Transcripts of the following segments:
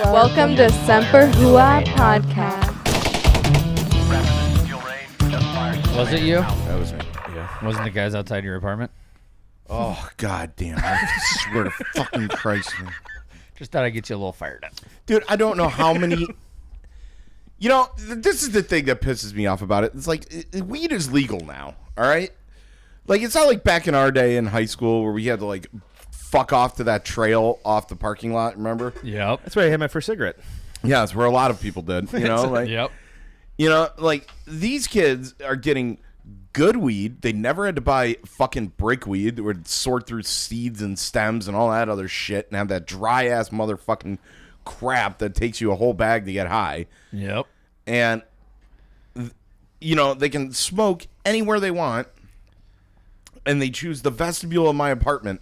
Welcome to Semper Hooah podcast. Was it you? That was me. Yeah. Wasn't the guys outside your apartment? Oh, god damn. I swear to fucking Christ, man. Just thought I'd get you a little fired up. Dude, I don't know how many... You know, this is the thing that pisses me off about it. It's like, weed is legal now, all right? Like, it's not like back in our day in high school where we had to, like, fuck off to that trail off the parking lot, remember? Yep. That's where I had my first cigarette. Yeah, that's where a lot of people did, you know? Like, Yep. You know, like, these kids are getting good weed. They never had to buy fucking brick weed that would sort through seeds and stems and all that other shit and have that dry-ass motherfucking crap that takes you a whole bag to get high. Yep. And, you know, they can smoke anywhere they want, and they choose the vestibule of my apartment.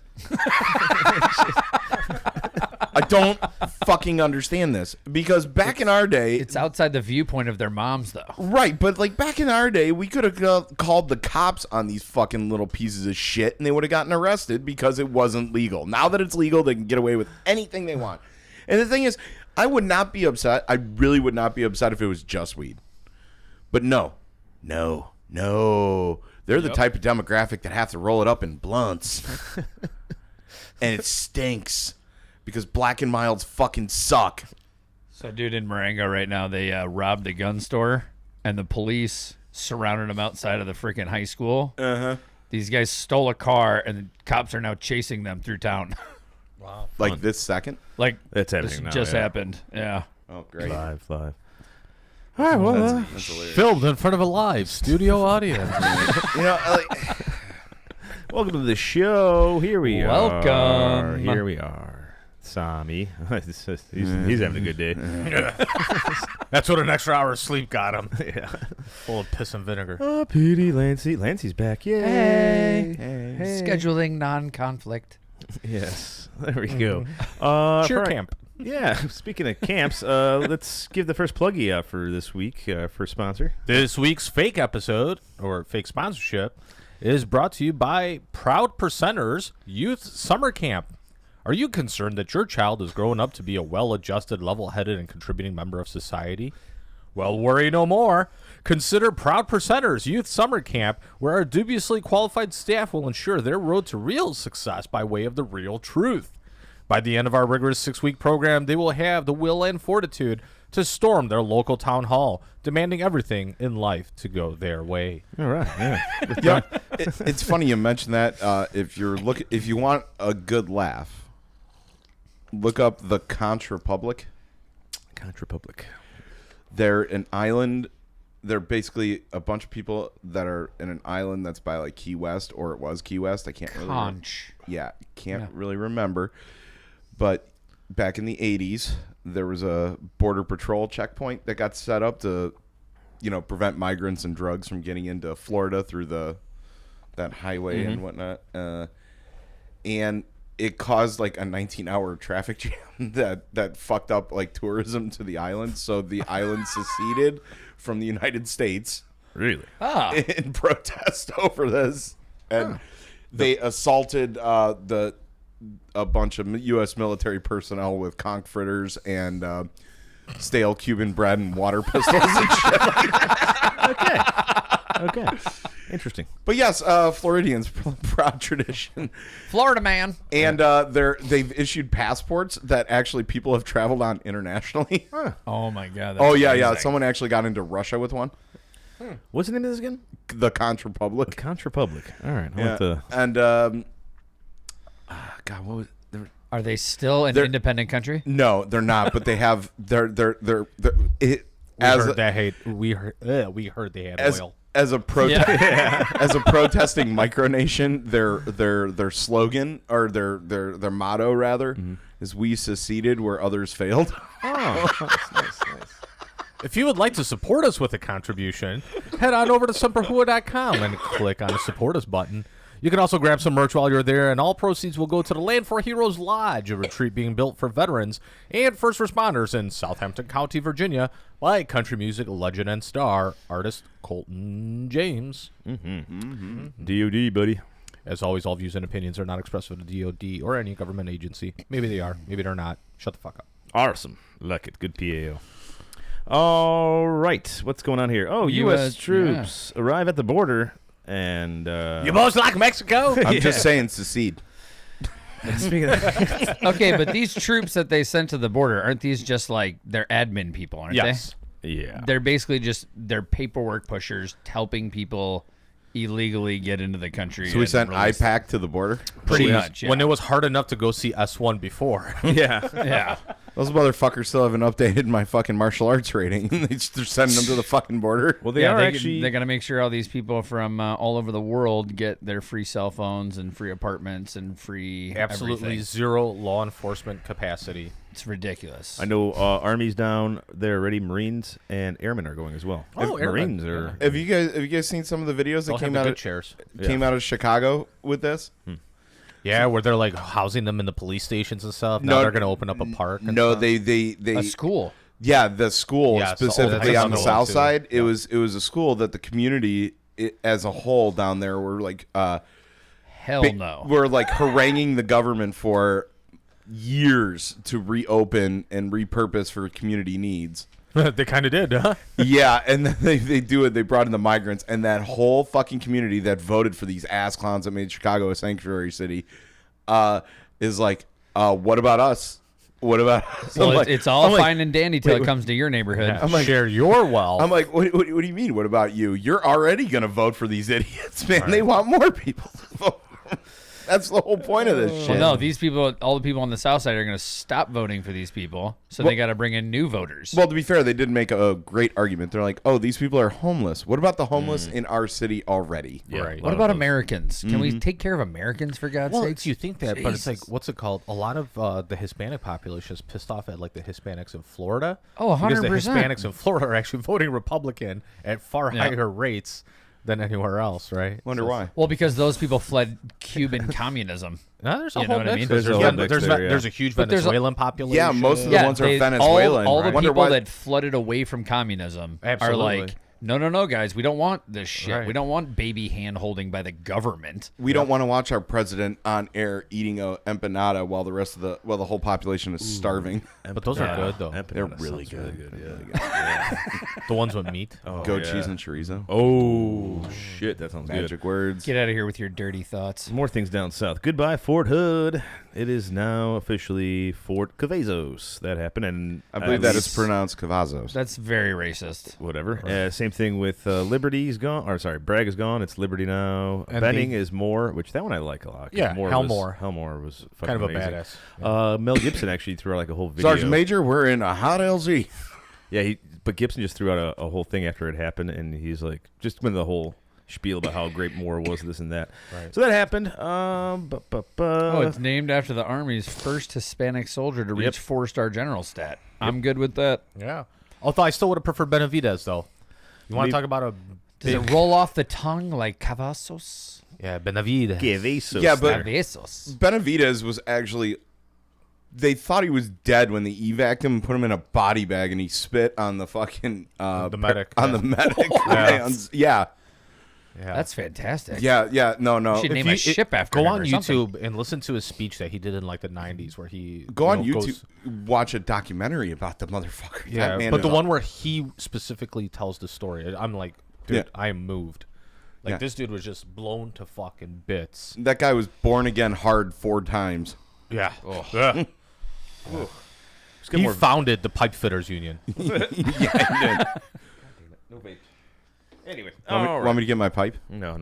I don't fucking understand this, because back in our day... It's outside the viewpoint of their moms, though. Right, but like back in our day, we could have called the cops on these fucking little pieces of shit, and they would have gotten arrested because it wasn't legal. Now that it's legal, they can get away with anything they want. And the thing is, I would not be upset. I really would not be upset if it was just weed. But no. They're the type of demographic that have to roll it up in blunts. And it stinks. Because Black and Milds fucking suck. So, dude, in Marengo right now, they robbed a gun store, and the police surrounded them outside of the freaking high school. Uh-huh. These guys stole a car, and the cops are now chasing them through town. Wow. Like this second? Like, That's this happening now, just yeah. happened. Yeah. Oh, great. Live. All right, well, That's hilarious. Filmed in front of a live studio audience. You know, like... welcome to the show. Here we Welcome. are. Here we are. Sammy. he's having a good day. That's what an extra hour of sleep got him. Yeah. Full of piss and vinegar. Oh, Petey, Lancey. Lancey's back. Yay. Hey. Scheduling non-conflict. Yes. There we go. Cheer for- camp. Yeah. Speaking of camps, let's give the first pluggy out for this week, for sponsor. This week's fake episode, or fake sponsorship, is brought to you by Proud Percenters Youth Summer Camp. Are you concerned that your child is growing up to be a well-adjusted, level-headed, and contributing member of society? Well, worry no more. Consider Proud Percenters Youth Summer Camp, where our dubiously qualified staff will ensure their road to real success by way of the real truth. By the end of our rigorous 6-week program, they will have the will and fortitude to storm their local town hall, demanding everything in life to go their way. All right. Yeah. Yeah, it's funny you mentioned that. If you want a good laugh, look up the Conch Republic. They're an island. They're basically a bunch of people that are in an island that's by like Key West, or it was Key West. I can't really. Conch. Can't really remember. But back in the 80s, there was a border patrol checkpoint that got set up to, you know, prevent migrants and drugs from getting into Florida through that highway and whatnot. And it caused like a 19-hour traffic jam that fucked up like tourism to the island. So the island seceded from the United States. Really? In protest over this. And they assaulted a bunch of U.S. military personnel with conch fritters and stale Cuban bread and water pistols and shit like that. Okay. Interesting. But yes, Floridians, proud tradition. Florida man. And they've issued passports that actually people have traveled on internationally. Oh, my God. Oh, yeah. Someone actually got into Russia with one. What's the name of this again? The Conch Republic. Conch Republic. All right. I'll Yeah. have to... And, God, what was... Are they still an independent country? No, they're not, but they have... We heard they had oil. As a protesting micronation, their slogan, or their motto rather, is "We seceded where others failed." Oh, nice. If you would like to support us with a contribution, head on over to semperhua.com and click on the Support Us button. You can also grab some merch while you're there, and all proceeds will go to the Land for Heroes Lodge, a retreat being built for veterans and first responders in Southampton County, Virginia, by country music legend and star artist Colton James. DOD, buddy. As always, all views and opinions are not expressed of the DOD or any government agency. Maybe they are. Maybe they're not. Shut the fuck up. Awesome. Like it. Good PAO. All right. What's going on here? Oh, U.S. troops arrive at the border and... You both like Mexico? I'm just saying secede. Speaking of that, Okay, but these troops that they sent to the border, aren't these just like they're admin people, aren't Yes. yeah. they? They're basically just they're paperwork pushers helping people illegally get into the country. So we and sent release- IPAC to the border? pretty When- much. Yeah. When it was hard enough to go see S1 before. Yeah. yeah. Those motherfuckers still haven't updated my fucking martial arts rating. They're sending them to the fucking border. Well, they yeah, are they, actually... they got to make sure all these people from all over the world get their free cell phones and free apartments and free Absolutely everything. zero law enforcement capacity. It's ridiculous. I know Army's down there already. Marines and airmen are going as well. Oh, airmen. Marines are... Have you guys seen some of the videos They'll that have came the out good of, chairs. came out of Chicago with this? Yeah, where they're like housing them in the police stations and stuff. Now they're going to open up a park. And No, stuff. they a school. yeah, the school Yeah, so specifically that's on the another south one, too. side. It was a school that the community as a whole down there were like Hell no. were like haranguing the government for years to reopen and repurpose for community needs. They kind of did, huh? Yeah, and then they do it. They brought in the migrants, and that whole fucking community that voted for these ass clowns that made Chicago a sanctuary city is like, what about us? What about us? Well, I'm like- it's all I'm like, fine and dandy till it comes to your neighborhood. I'm like- Share your wealth. I'm like, what do you mean? What about you? You're already gonna vote for these idiots, man. They want more people to vote. That's the whole point of this shit. Well, no, these people, all the people on the south side are going to stop voting for these people, so they got to bring in new voters. Well, to be fair, they did make a great argument. They're like, oh, these people are homeless. What about the homeless in our city already? Yeah, Right. a what lot about of those. Americans? Can we take care of Americans, for God's well, sakes? you think that, but it's like, Jesus. what's it called? A lot of the Hispanic population is pissed off at like the Hispanics in Florida. Oh, Because the 100%. Hispanics in Florida are actually voting Republican at far Yeah. higher rates than anywhere else, right? Wonder So- why. Well, because those people fled Cuban communism. No, there's a You know whole what I mix. mean? There's a Yeah, whole but mix there's, there, ve- yeah. there's a huge But there's a- Venezuelan population. Yeah, most of the ones are Venezuelan. All the right? Wonder people why- that flooded away from communism are Absolutely. like, no, guys, we don't want this shit. Right. We don't want baby hand holding by the government. We don't want to watch our president on air eating a empanada while the whole population is starving. But those are good though. They're really good. The ones with meat. Goat cheese and chorizo. Oh, shit. That sounds Magic good. words. Get out of here with your dirty thoughts. More things down south. Goodbye, Fort Hood. It is now officially Fort Cavazos. That happened. And I believe that is least- pronounced Cavazos. That's very racist. Whatever. Same thing with Liberty's gone. Or sorry, Bragg is gone. It's Liberty now. And Benning the- is Moore, which that one I like a lot. 'cause Yeah, Helmore Helmore. was fucking Kind of a amazing. badass. Mel Gibson actually threw out like a whole video. Sergeant Major, we're in a hot LZ. Yeah, but Gibson just threw out a whole thing after it happened, and he's like, just went the whole spiel about how great Moore was, this and that. Right. So that happened. Oh, it's named after the Army's first Hispanic soldier to reach Yep. 4-star general stat. I'm good with that. Yeah. Although I still would have preferred Benavidez though. You want Me- to talk about a Does big? it roll off the tongue like Cavazos? Yeah, Benavidez. Cavazos. Yeah, but- Cavazos. Benavidez was actually. They thought he was dead when they evac'd him and put him in a body bag, and he spit on the fucking The medic, on yeah. the medic. Yeah. Yeah, Yeah. That's fantastic. yeah. No. You should name a ship after Go him on or something. YouTube and listen to his speech that he did in like the 90s where he Go on you know, YouTube, goes- watch a documentary about the motherfucker. yeah, That man but is the one where he specifically tells the story, I'm like, dude, Yeah. I am moved. Like Yeah. this dude was just blown to fucking bits. that guy was born again hard 4 times. Yeah. Yeah. Let's get He more. founded the Pipe Fitters Union. Yeah, he did. No vape. Anyway. Want me to get my pipe? No.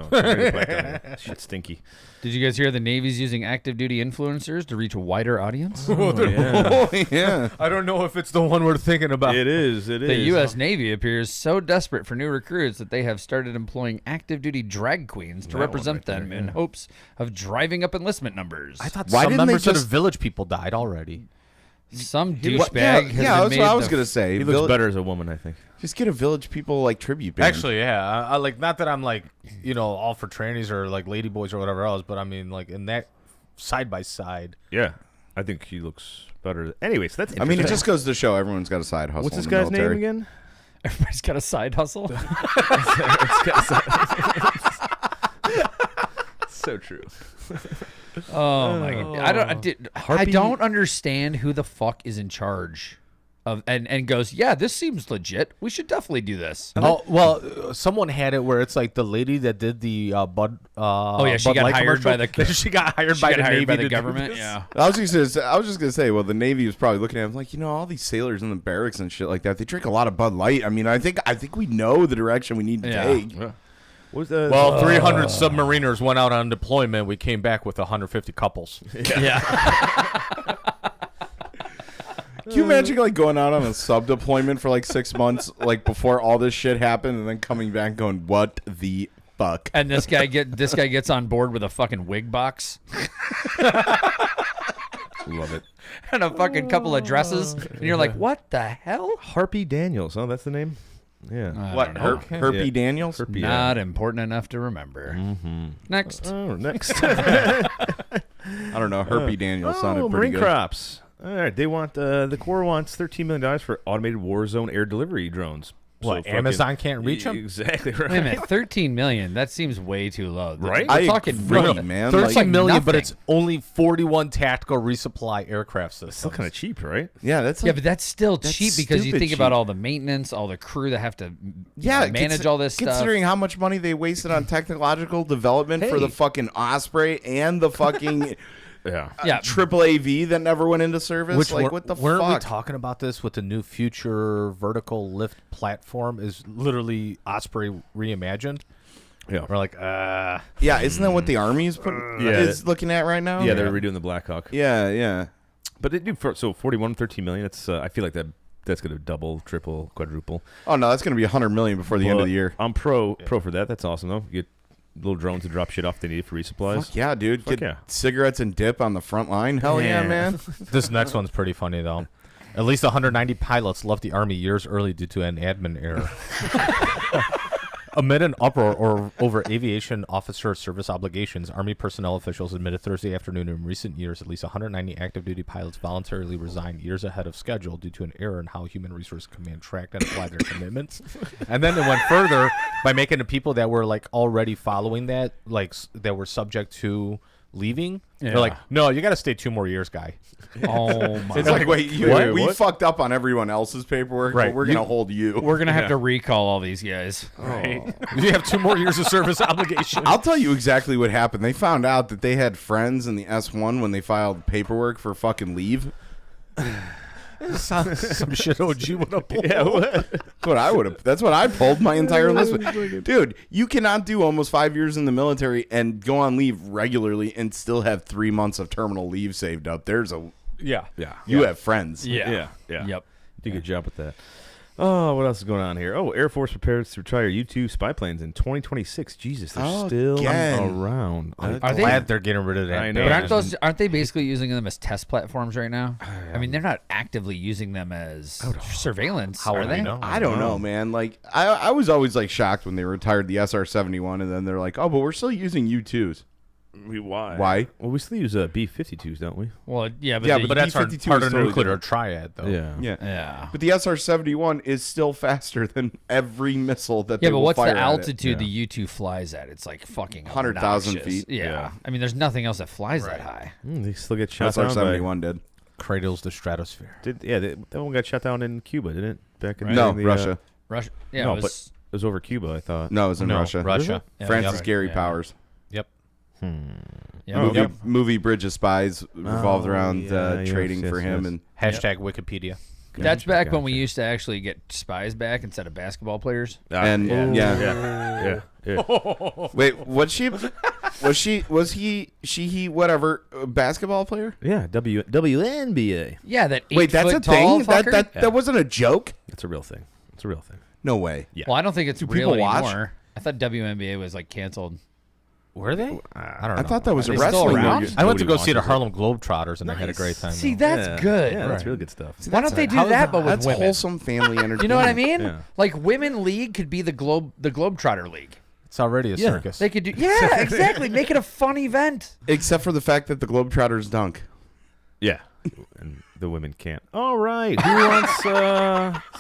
Shit's stinky. Did you guys hear the Navy's using active duty influencers to reach a wider audience? Yeah. Oh yeah. I don't know if it's the one we're thinking about. It is. The U.S. Navy appears so desperate for new recruits that they have started employing active duty drag queens to That one represent right there, them in yeah. hopes of driving up enlistment numbers. I thought Why some didn't they members of the just- Village People died already. some What- douchebag has yeah, been that's made what I was the- gonna say. He looks Vill- better as a woman, I think. Just get a Village People like tribute band. Actually, yeah. I like not that I'm like, you know, all for trannies or like ladyboys or whatever else, but I mean like in that side by side. Yeah. I think he looks better. Anyways, that's I mean, it interesting. just goes to show everyone's got a side hustle. What's this in the guy's name military. again? Everybody's got a side hustle. So true. Oh my god! I don't understand who the fuck is in charge of and goes. Yeah, this seems legit. We should definitely do this. Oh well, someone had it where it's like the lady that did the Bud. Oh yeah, she Bud got Light hired by commercial. the She got hired by the Navy by to the do government. this. Yeah. I was just gonna say, well, the Navy was probably looking at him like, all these sailors in the barracks and shit like that. They drink a lot of Bud Light. I mean, I think we know the direction we need to take. Well, 300 submariners went out on deployment. We came back with 150 couples. Yeah. Can you imagine like going out on a sub deployment for like 6 months, like before all this shit happened, and then coming back and going, what the fuck? And this guy gets on board with a fucking wig box. Love it. And a fucking couple of dresses, and you're like, what the hell? Harpy Daniels. Oh, that's the name. Yeah. What? Herpy Yeah. Daniels? Herpy, Not important enough to remember. Next. Oh, next. I don't know. Herpy Daniels sounded pretty Marine good. Crops. All right, they want the Corps wants $13 million for automated war zone air delivery drones. What, fucking- Amazon can't reach 'em? Exactly right. Wait a minute, 13 million. That seems way too low. Right? We're I talking agree, million. man. 13 Like, million, but nothing. it's only 41 tactical resupply aircraft systems. Still kind of cheap, right? yeah, that's Yeah, like, but that's still That's cheap because you stupid think about cheap. all the maintenance, all the crew that have to manage consi- all this stuff. Considering how much money they wasted on technological development for Hey. the fucking Osprey and the fucking Yeah. Yeah, triple AV that never went into service. Which Like, what the weren't we fuck? talking about this with the new future vertical lift platform? Is literally Osprey reimagined. Yeah. We're like, Yeah, isn't that what the Army is Yeah. is looking at right now? Yeah, they're redoing the Black Hawk. Yeah, yeah. But they do so 41, 13 million. It's I feel like that's going to double, triple, quadruple. Oh no, that's gonna be 100 million before the end of the year. I'm pro for that. That's awesome though. You get little drones to drop shit off they need for resupplies. Fuck yeah, dude. Fuck Get yeah. cigarettes and dip on the front line. Hell yeah, Yeah. man. this next one's pretty funny though. At least 190 pilots left the Army years early due to an admin error. Amid an uproar over aviation officer service obligations, Army personnel officials admitted Thursday afternoon in recent years at least 190 active duty pilots voluntarily resigned years ahead of schedule due to an error in how Human Resource Command tracked and applied their commitments. And then it went further by making the people that were like already following that, like that were subject to leaving, they're like, no, you got to stay 2 more years, guy. Oh my! It's like, wait, What? we What? fucked up on everyone else's paperwork, Right. but we're gonna hold you. We're gonna have to recall all these guys. You have 2 more years of service obligation. I'll tell you exactly what happened. They found out that they had friends in the S1 when they filed paperwork for fucking leave. Some shit OG would have pulled. Yeah, what? That's what I would have. That's what I pulled my entire list with. Dude, you cannot do almost 5 years in the military and go on leave regularly and still have 3 months of terminal leave saved up. Yeah. You have friends. Yeah. Yep. Do a good job with that. Oh, what else is going on here? Oh, Air Force prepares to retire U-2 spy planes in 2026. Jesus, they're still Again. around. I'm Are they- glad they're getting rid of that. I know. But ban. aren't they basically using them as test platforms right now? I mean, they're not actively using them as surveillance, How are would they? we know? I don't know, man. Like, I was always like shocked when they retired the SR-71 and then they're like, oh, but we're still using U-2s. Why? Why? Well, we still use B-52s, don't we? Well, yeah, but Yeah, the- But that's our B-52 part is of totally nuclear different. triad, though. Yeah. yeah. But the SR-71 is still faster than every missile that they Yeah, but will what's fire the at it. altitude the Yeah. U-2 flies at? It's like fucking 100,000 obnoxious. feet. Yeah. Yeah. I mean, there's nothing else that flies that high. They still get shot down by... SR-71 did. Cradles the stratosphere. That one got shot down in Cuba, didn't it? Back in No, the, Russia. Russia. Yeah, No, it was, It was over Cuba, I thought. No, it was in No, Russia. Russia. Yeah, Francis yep. Gary Yeah. Powers. Yep. yeah, Movie Bridge of Spies revolved Oh, around yes, trading yes, for him. yes. And Hashtag Wikipedia. That's back when we Gotcha. used to actually get spies back instead of basketball players. And yeah. wait, was he whatever basketball player? Yeah, WNBA. Yeah, that 8 Wait, that's a foot tall thing. fucker? That wasn't a joke. It's a real thing. It's a real thing. No way. Yeah. Well, I don't think it's real people watch? anymore. I thought WNBA was like canceled. Were they? I don't know. I thought that was Are a they still wrestling around? movie. I went to go Nobody see the watches it. Harlem Globetrotters, and I had a great time. See, though. that's good. Yeah, that's Right. real good stuff. Why don't they do how- that, but with That's women? wholesome family entertainment. You know what I mean? Yeah. Like Women League could be the Globetrotter League. It's already a circus. They could do, yeah, exactly. Make it a fun event. Except for the fact that the Globetrotters dunk. Yeah. And the women can't. All right. Who wants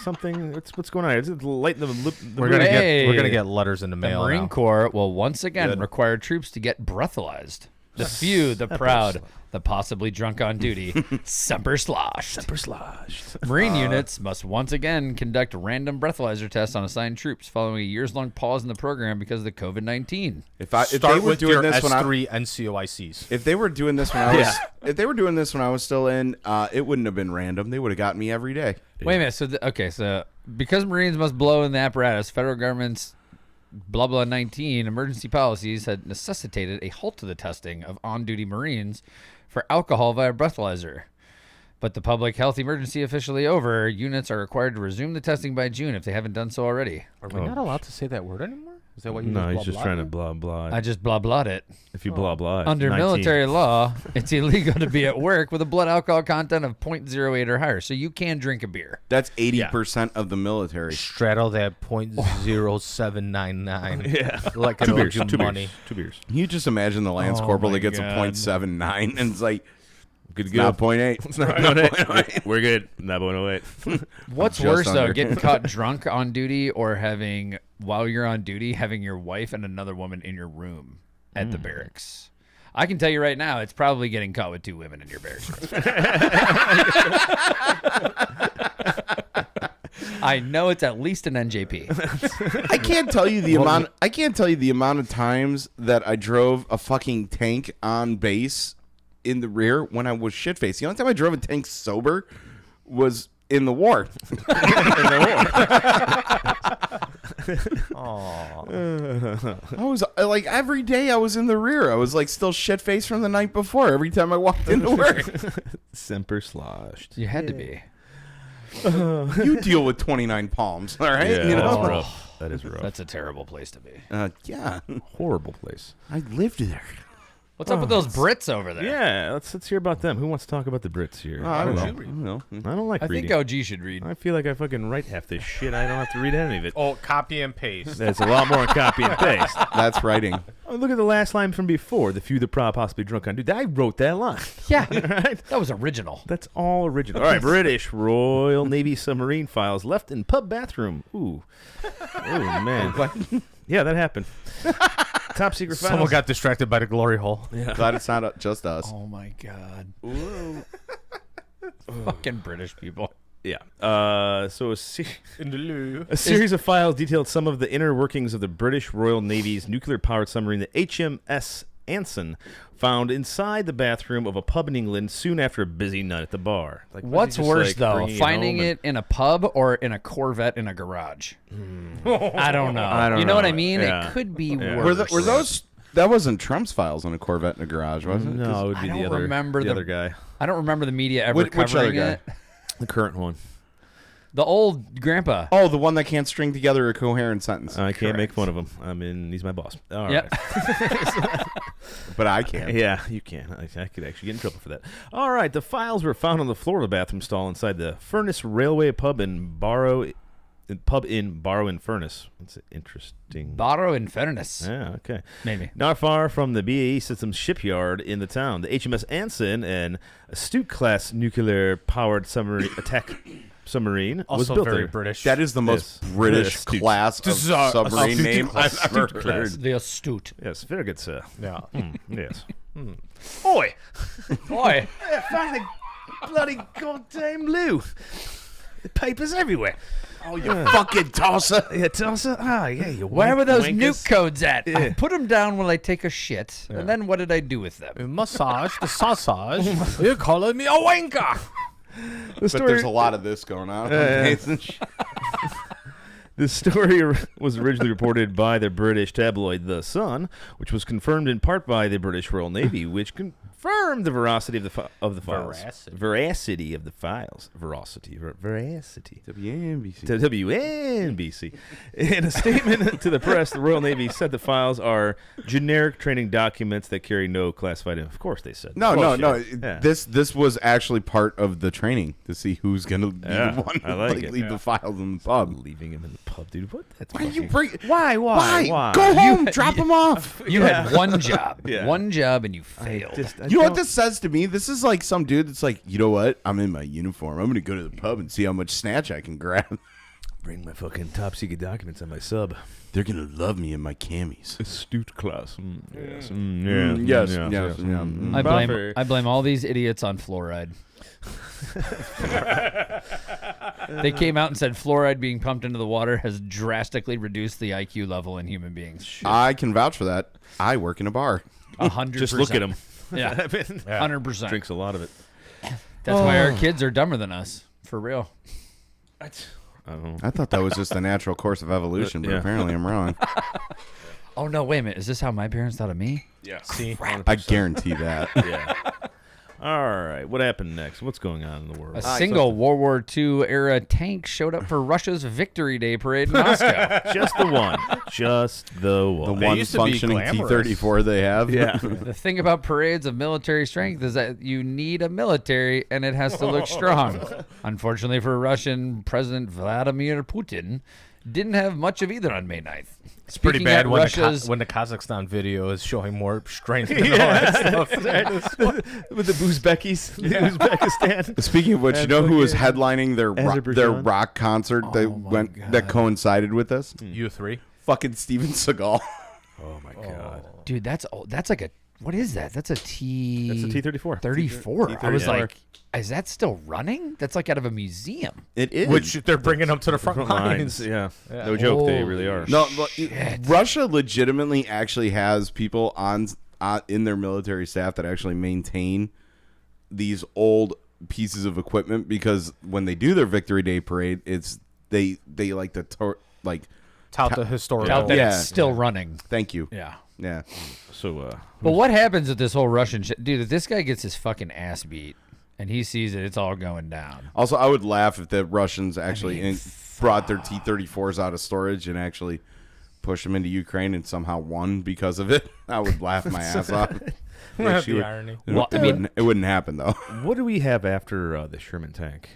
something? What's going on? Is it lighten the loop? we're gonna Hey. get letters in the The mail. Marine now. Corps will once again Good. require troops to get breathalyzed. The few, the proud, the possibly drunk on duty, Semper sloshed. Semper sloshed. Marine units must once again conduct random breathalyzer tests on assigned troops following a years-long pause in the program because of the COVID-19. If they Start were with doing your this when I S3 NCOICs. if they were doing this when I was if they were doing this when I was still in, it wouldn't have been random. They would have got me every day. Wait a minute. So because Marines must blow in the apparatus, federal government's blah blah 19 emergency policies had necessitated a halt to the testing of on-duty Marines for alcohol via breathalyzer. But the public health emergency officially over, units are required to resume the testing by June if they haven't done so already. Are we not allowed to say that word anymore? Is that what you No, just he's just trying to blah blah. I just blah blahed it. If you blah blah, it's Under 19. military law, it's illegal to be at work with a blood alcohol content of 0.08 or higher. So you can drink a beer. That's 80% of the military. straddle that .0799? Yeah, Like two an beers, old two money. beers, 2 beers. You just imagine the Lance Oh Corporal my that gets God. a .79 and it's like, Good to it's not go. 0.8. It's not 0.08. We're good. Not 0.08. What's Just worse, though, under. getting caught drunk on duty or having, while you're on duty, having your wife and another woman in your room at the barracks? I can tell you right now, it's probably getting caught with 2 women in your barracks room. I know it's at least an NJP. I can't tell you the amount. I can't tell you the amount of times that I drove a fucking tank on base in the rear when I was shit faced. The only time I drove a tank sober was in the war. I was like every day I was in the rear. I was like still shit faced from the night before. Every time I walked into work, Semper sloshed. You had to be. you deal with 29 palms. All right, Yeah, you that's know. rough. That is rough. That's a terrible place to be. Yeah, Horrible place. I lived there. What's up with those Brits over there? Yeah, let's hear about them. Who wants to talk about the Brits here? I don't would know. you I don't know. I don't like I reading. think OG should read. I feel like I fucking write half this shit. I don't have to read any of it. Oh, copy and paste. That's a lot more than copy and paste. That's writing. Oh, look at the last line from before. The few, the proud, possibly drunk on dude. I wrote that line. Yeah, Right? that was original. That's all original. All right, British Royal Navy submarine files left in pub bathroom. Ooh. Oh, man. Yeah, that happened. Top secret files. Someone got distracted by the glory hole. Glad it's not just us. Oh my god. Fucking British people. Yeah. So In the loo. a series of files detailed some of the inner workings of the British Royal Navy's nuclear-powered submarine, the HMS Anson, found inside the bathroom of a pub in England soon after a busy night at the bar. Like, What's just, worse, like, though, bringing finding home it in a pub or in a Corvette in a garage? I don't know. I don't you know what I know. mean? Yeah. It could be Yeah. worse. Were those? That wasn't Trump's files on a Corvette in a garage, was it? and- No, it would be I the don't other, remember the the- other guy. I don't remember the media ever Which other covering guy? it. The current one. The old grandpa. Oh, the one that can't string together a coherent sentence. I can't make fun of him. He's my boss. All right. Yep. But I can. Yeah, you can. I could actually get in trouble for that. All right, the files were found on the floor of the bathroom stall inside the Furnace Railway pub in Barrow in Furnace. That's interesting. Barrow in fairness. Yeah, okay. Maybe. Not far from the BAE Systems shipyard in the town, the HMS Anson, an Astute-class nuclear-powered submarine attack submarine, was Also built very there. British. That is the most Yes. British Astute. class of submarine name I've ever heard. The astute. Yes, very good, sir. Yeah. Yes. Oi! Boy. Find the bloody goddamn loo. The papers everywhere. Oh, you fucking tosser. Yeah, Tulsa. Ah, yeah, you Where were those wankers. nuke codes at? I Yeah. put them down when I take a shit. And then what did I do with them? Massage, the sausage. You're calling me a wanker. The But story, there's a lot of this going on. the story was originally reported by the British tabloid The Sun, which was confirmed in part by the British Royal Navy, which confirmed the veracity of the files. Veracity of the files. Veracity. WNBC. To WNBC. In a statement to the press, the Royal Navy said the files are generic training documents that carry no classified info. Of course they said. No. Yeah. This was actually part of the training to see who's gonna be Yeah, the one I to like it. leave the files in the pub. Leaving him in the pub, dude. What? That's Why you fucking- bring? Why? Why? Go home. Drop them off. You had one job. Yeah. One job and you failed. You know what this says to me? This is like some dude that's like, you know what? I'm in my uniform. I'm gonna go to the pub and see how much snatch I can grab. Bring my fucking top secret documents on my sub. They're gonna love me in my camis. Astute class. Yes. Yes. I blame all these idiots on fluoride. They came out and said fluoride being pumped into the water has drastically reduced the IQ level in human beings. I can vouch for that. I work in a bar. 100%. Just look at him. Yeah, 100%. Drinks a lot of it. That's why our kids are dumber than us, for real. I don't know. I thought that was just the natural course of evolution, but Yeah. apparently I'm wrong. Oh no, wait a minute. Is this how my parents thought of me? Yeah. See, I guarantee that. Yeah. All right. What happened next? What's going on in the world? A single World War II era tank showed up for Russia's Victory Day parade in Moscow. Just the one. Just the The one. They one used to be functioning glamorous. T-34 they have. Yeah. The thing about parades of military strength is that you need a military and it has to look strong. Unfortunately for Russian President Vladimir Putin, didn't have much of either on May 9th. it's pretty Speaking bad at when Russia's the Kazakhstan video is showing more strength than all that stuff. With the Uzbekis. Uzbekistan. Speaking of which, you know who was fucking headlining their Azerbaijan? rock concert that coincided with this? U3. Fucking Steven Seagal. Oh, my God. Dude, that's like a what is that? That's a T. That's a T-34. 34. I was T-34. like, is that still running? That's like out of a museum. It is. Which they're bringing them to the front lines. Yeah. No joke. They really are. No, Russia legitimately actually has people in their military staff that actually maintain these old pieces of equipment, because when they do their Victory Day parade, it's they like to Tout the historical. Out that Yeah. it's still running. thank you. Yeah. Yeah. So, But what happens with this whole Russian shit? Dude, if this guy gets his fucking ass beat and he sees it, it's all going down. Also, I would laugh if the Russians actually brought their T-34s out of storage and actually pushed them into Ukraine and somehow won because of it. I would laugh my ass off. The irony. Well, I mean, It wouldn't happen though. what do we have after the Sherman tank?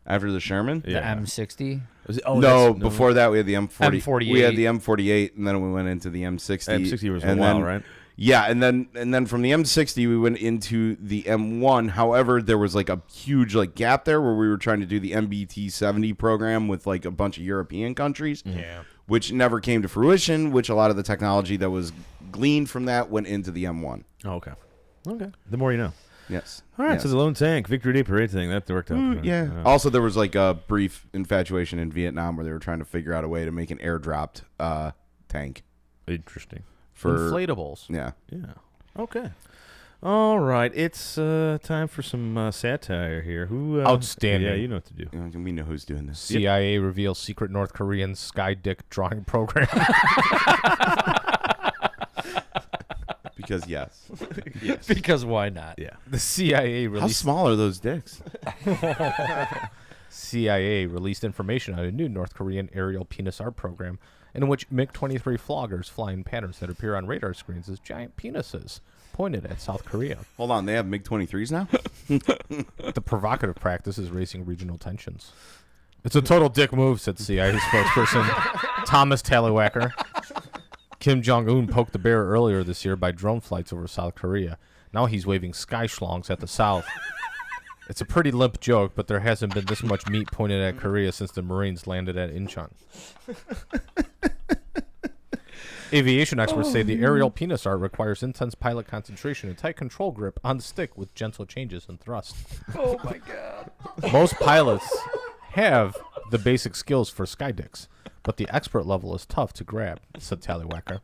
After the Sherman? the M60. No, before that we had the M40. M48. We had the M48, and then we went into the M60. M60 was a and while, then, right? Yeah, and then from the M60 we went into the M1. However, there was like a huge gap there where we were trying to do the MBT 70 program with like a bunch of European countries. Yeah. Which never came to fruition. Which a lot of the technology that was gleaned from that went into the M1. Oh, okay. Okay. The more you know. Yes. All right. Yes. So the lone tank Victory Day parade thing that worked out. Yeah. Also, there was like a brief infatuation in Vietnam where they were trying to figure out a way to make an airdropped tank Interesting. for Inflatables. Yeah. Yeah. Okay. All right. It's time for some satire here. Who? Outstanding. Yeah, you know what to do. We know who's doing this. CIA reveals secret North Korean sky dick drawing program. Because yes. Because why not? Yeah. The CIA How released small are those dicks? CIA released information on a new North Korean aerial penis art program in which MiG-23 floggers fly in patterns that appear on radar screens as giant penises pointed at South Korea. Hold on, they have MiG-23s now? The provocative practice is raising regional tensions. It's a total dick move, said CIA spokesperson Thomas Tallywacker. Kim Jong-un poked the bear earlier this year by drone flights over South Korea. Now he's waving sky schlongs at the South. It's a pretty limp joke, but there hasn't been this much meat pointed at Korea since the Marines landed at Incheon. Aviation experts say the aerial penis art requires intense pilot concentration and tight control grip on the stick with gentle changes in thrust. Oh my god. Most pilots have the basic skills for sky dicks, but the expert level is tough to grab, said Tallywacker.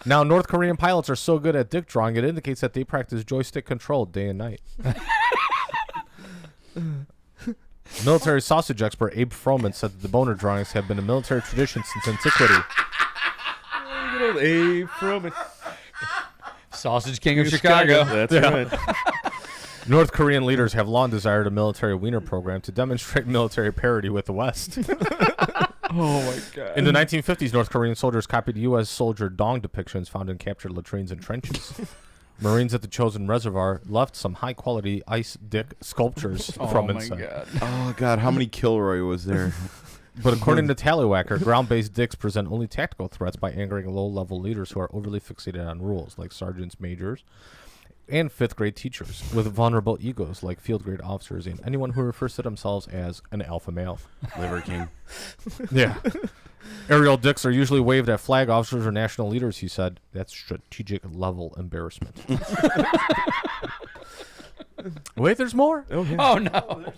Now, North Korean pilots are so good at dick drawing, it indicates that they practice joystick control day and night. Military sausage expert Abe Froman said that the boner drawings have been a military tradition since antiquity. Good old Abe Froman. Sausage King of Chicago. That's right. North Korean leaders have long desired a military wiener program to demonstrate military parity with the West. Oh my god. In the 1950s, North Korean soldiers copied U.S. soldier dong depictions found in captured latrines and trenches. Marines at the chosen reservoir left some high-quality ice dick sculptures from inside. God. Oh, God, how many Kilroy was there? But according to Tallywacker, ground-based dicks present only tactical threats by angering low-level leaders who are overly fixated on rules, like sergeants, majors, and fifth grade teachers with vulnerable egos like field grade officers and anyone who refers to themselves as an alpha male. Liver King. Yeah. Aerial dicks are usually waved at flag officers or national leaders, he said. That's strategic level embarrassment. Wait, there's more. Okay. Oh no.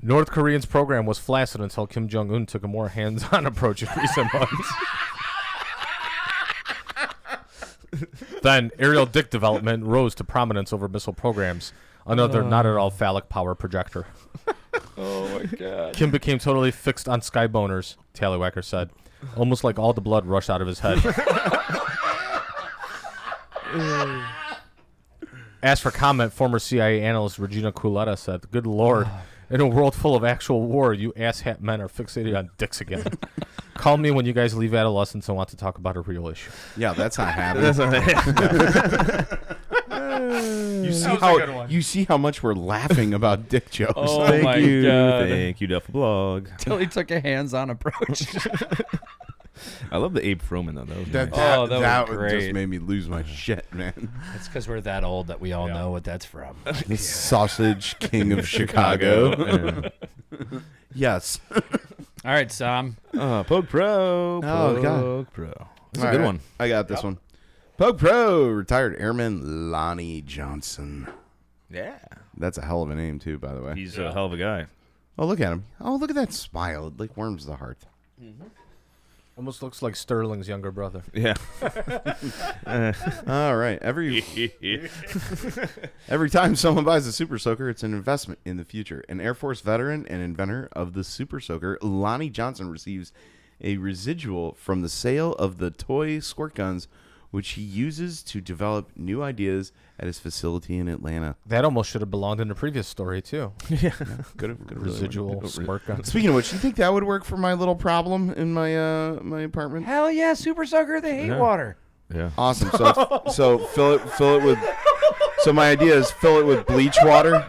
North Korean's program was flaccid until Kim Jong-un took a more hands-on approach in recent months. Then aerial dick development rose to prominence over missile programs. Another not at all phallic power projector. Oh my god. Kim became totally fixed on sky boners, Tallywacker said. Almost like all the blood rushed out of his head. Asked for comment, former CIA analyst Regina Culetta said, "Good Lord, in a world full of actual war, you asshat men are fixated on dicks again. Call me when you guys leave adolescence and want to talk about a real issue." Yeah, that's not happening. You see how much we're laughing about dick jokes. Oh Thank my you. god. Thank you, Duffblog. Till he took a hands-on approach. I love the Abe Froman, though. That was That, nice. Oh, that was that great. just made me lose my shit, man. It's because we're that old that we all know what that's from. The Sausage King of Chicago. Yes. All right, Sam. POG Pro. Oh, God. POG Pro. This is a All good right, one. I got this one. POG Pro, retired airman Lonnie Johnson. Yeah. That's a hell of a name, too, by the way. He's a hell of a guy. Oh, look at him. Oh, look at that smile. It like warms the heart. Almost looks like Sterling's younger brother. Yeah. All right. Every time someone buys a Super Soaker, it's an investment in the future. An Air Force veteran and inventor of the Super Soaker, Lonnie Johnson receives a residual from the sale of the toy squirt guns, which he uses to develop new ideas at his facility in Atlanta. That almost should have belonged in the previous story, too. Could have Residual squirt guns. Speaking of which, do you think that would work for my little problem in my my apartment? Hell yeah, Super Soaker, they hate water. Yeah. Awesome. So fill it with. So my idea is fill it with bleach water.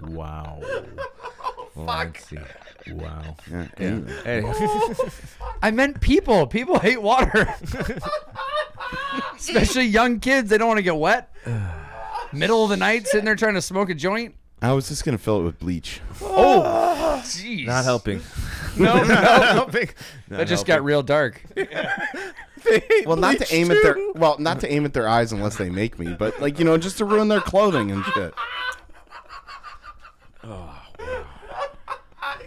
Wow. Fuck. Wow. Yeah, anyway. I meant people. People hate water. Especially young kids. They don't want to get wet. Middle of the night, sitting there trying to smoke a joint. I was just gonna fill it with bleach. Oh, jeez. Not helping. No, no. helping. That just got real dark. Well, not to aim at their eyes unless they make me, but just to ruin their clothing and shit. I